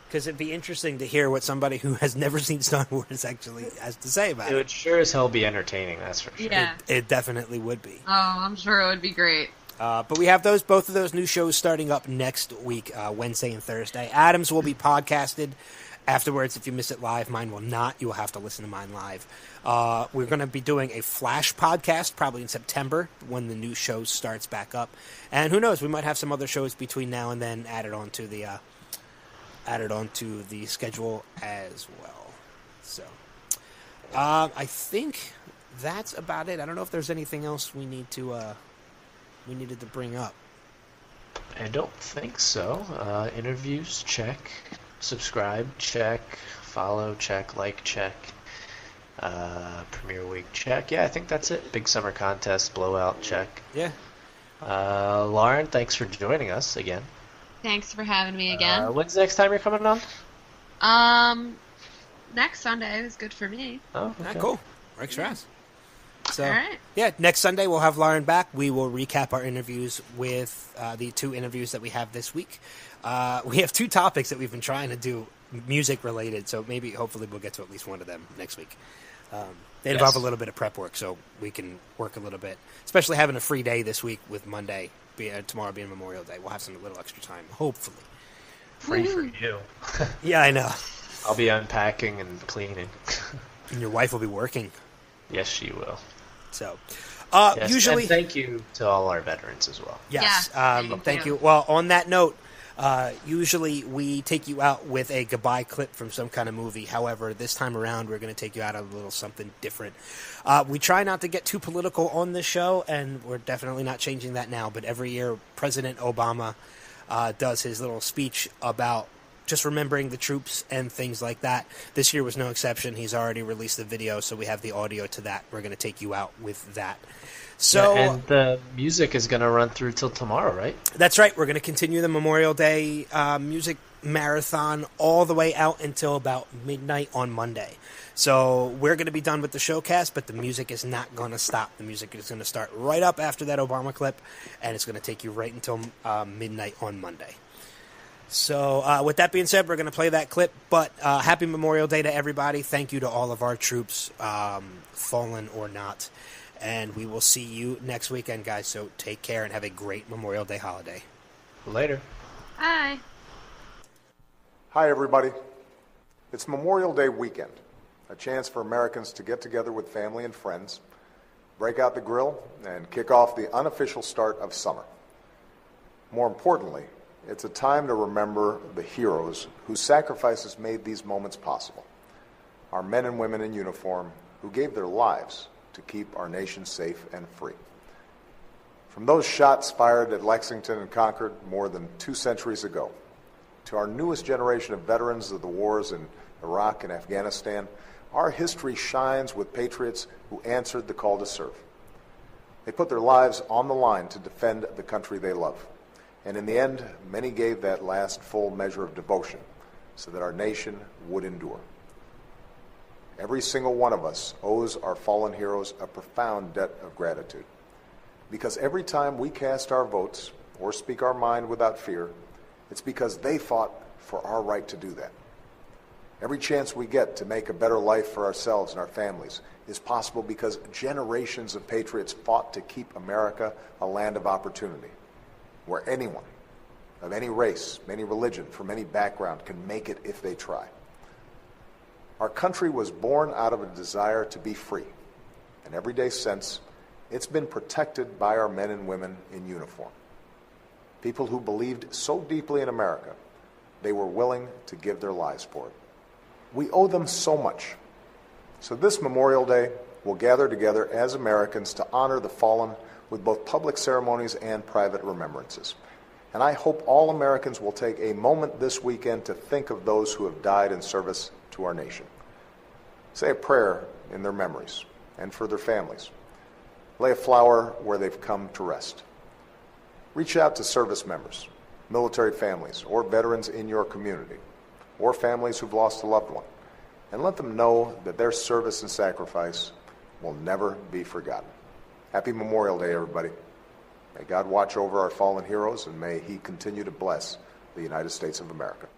Because it'd be interesting to hear what somebody who has never seen Star Wars actually has to say about it. It would sure as hell be entertaining, that's for sure. Yeah. It definitely would be. Oh, I'm sure it would be great. But we have both of those new shows starting up next week, Wednesday and Thursday. Adam's will be podcasted. Afterwards, if you miss it live, mine will not. You will have to listen to mine live. We're going to be doing a flash podcast probably in September when the new show starts back up. And who knows, we might have some other shows between now and then added onto the schedule as well. So, I think that's about it. I don't know if there's anything else we needed to bring up. I don't think so. Interviews, check. Subscribe, check. Follow, check. Like, check. Premiere Week, check. Yeah, I think that's it. Big summer contest, blowout, check. Yeah. Lauren, thanks for joining us again. Thanks for having me again. When's the next time you're coming on? Next Sunday is good for me. Oh, okay. Cool. Works for us. So, all right. Yeah, next Sunday we'll have Lauren back. We will recap our interviews with the 2 interviews that we have this week. We have 2 topics that we've been trying to do music related, so hopefully we'll get to at least one of them next week. They involve a little bit of prep work, so we can work a little bit. Especially having a free day this week with Monday, tomorrow being Memorial Day. We'll have some little extra time, hopefully. Free for you. Yeah, I know. I'll be unpacking and cleaning. And your wife will be working. Yes, she will. So, yes, usually... And thank you to all our veterans as well. Yes, thank you. Well, on that note, usually we take you out with a goodbye clip from some kind of movie. However, this time around, we're going to take you out a little something different. We try not to get too political on this show, and we're definitely not changing that now. But every year, President Obama does his little speech about just remembering the troops and things like that. This year was no exception. He's already released the video, so we have the audio to that. We're going to take you out with that. So, and the music is going to run through till tomorrow, right? That's right. We're going to continue the Memorial Day music marathon all the way out until about midnight on Monday. So we're going to be done with the showcast, but the music is not going to stop. The music is going to start right up after that Obama clip, and it's going to take you right until midnight on Monday. So with that being said, we're going to play that clip, but happy Memorial Day to everybody. Thank you to all of our troops, fallen or not. And we will see you next weekend, guys. So take care and have a great Memorial Day holiday. Later. Hi. Hi, everybody. It's Memorial Day weekend, a chance for Americans to get together with family and friends, break out the grill, and kick off the unofficial start of summer. More importantly, it's a time to remember the heroes whose sacrifices made these moments possible. Our men and women in uniform who gave their lives to keep our nation safe and free. From those shots fired at Lexington and Concord more than 2 centuries ago, to our newest generation of veterans of the wars in Iraq and Afghanistan, our history shines with patriots who answered the call to serve. They put their lives on the line to defend the country they love. And in the end, many gave that last full measure of devotion so that our nation would endure. Every single one of us owes our fallen heroes a profound debt of gratitude. Because every time we cast our votes or speak our mind without fear, it's because they fought for our right to do that. Every chance we get to make a better life for ourselves and our families is possible because generations of patriots fought to keep America a land of opportunity, where anyone of any race, any religion, from any background can make it if they try. Our country was born out of a desire to be free, and every day since, it's been protected by our men and women in uniform. People who believed so deeply in America, they were willing to give their lives for it. We owe them so much. So this Memorial Day, we'll gather together as Americans to honor the fallen with both public ceremonies and private remembrances. And I hope all Americans will take a moment this weekend to think of those who have died in service to our nation. Say a prayer in their memories and for their families. Lay a flower where they've come to rest. Reach out to service members, military families, or veterans in your community, or families who've lost a loved one, and let them know that their service and sacrifice will never be forgotten. Happy Memorial Day, everybody. May God watch over our fallen heroes, and may He continue to bless the United States of America.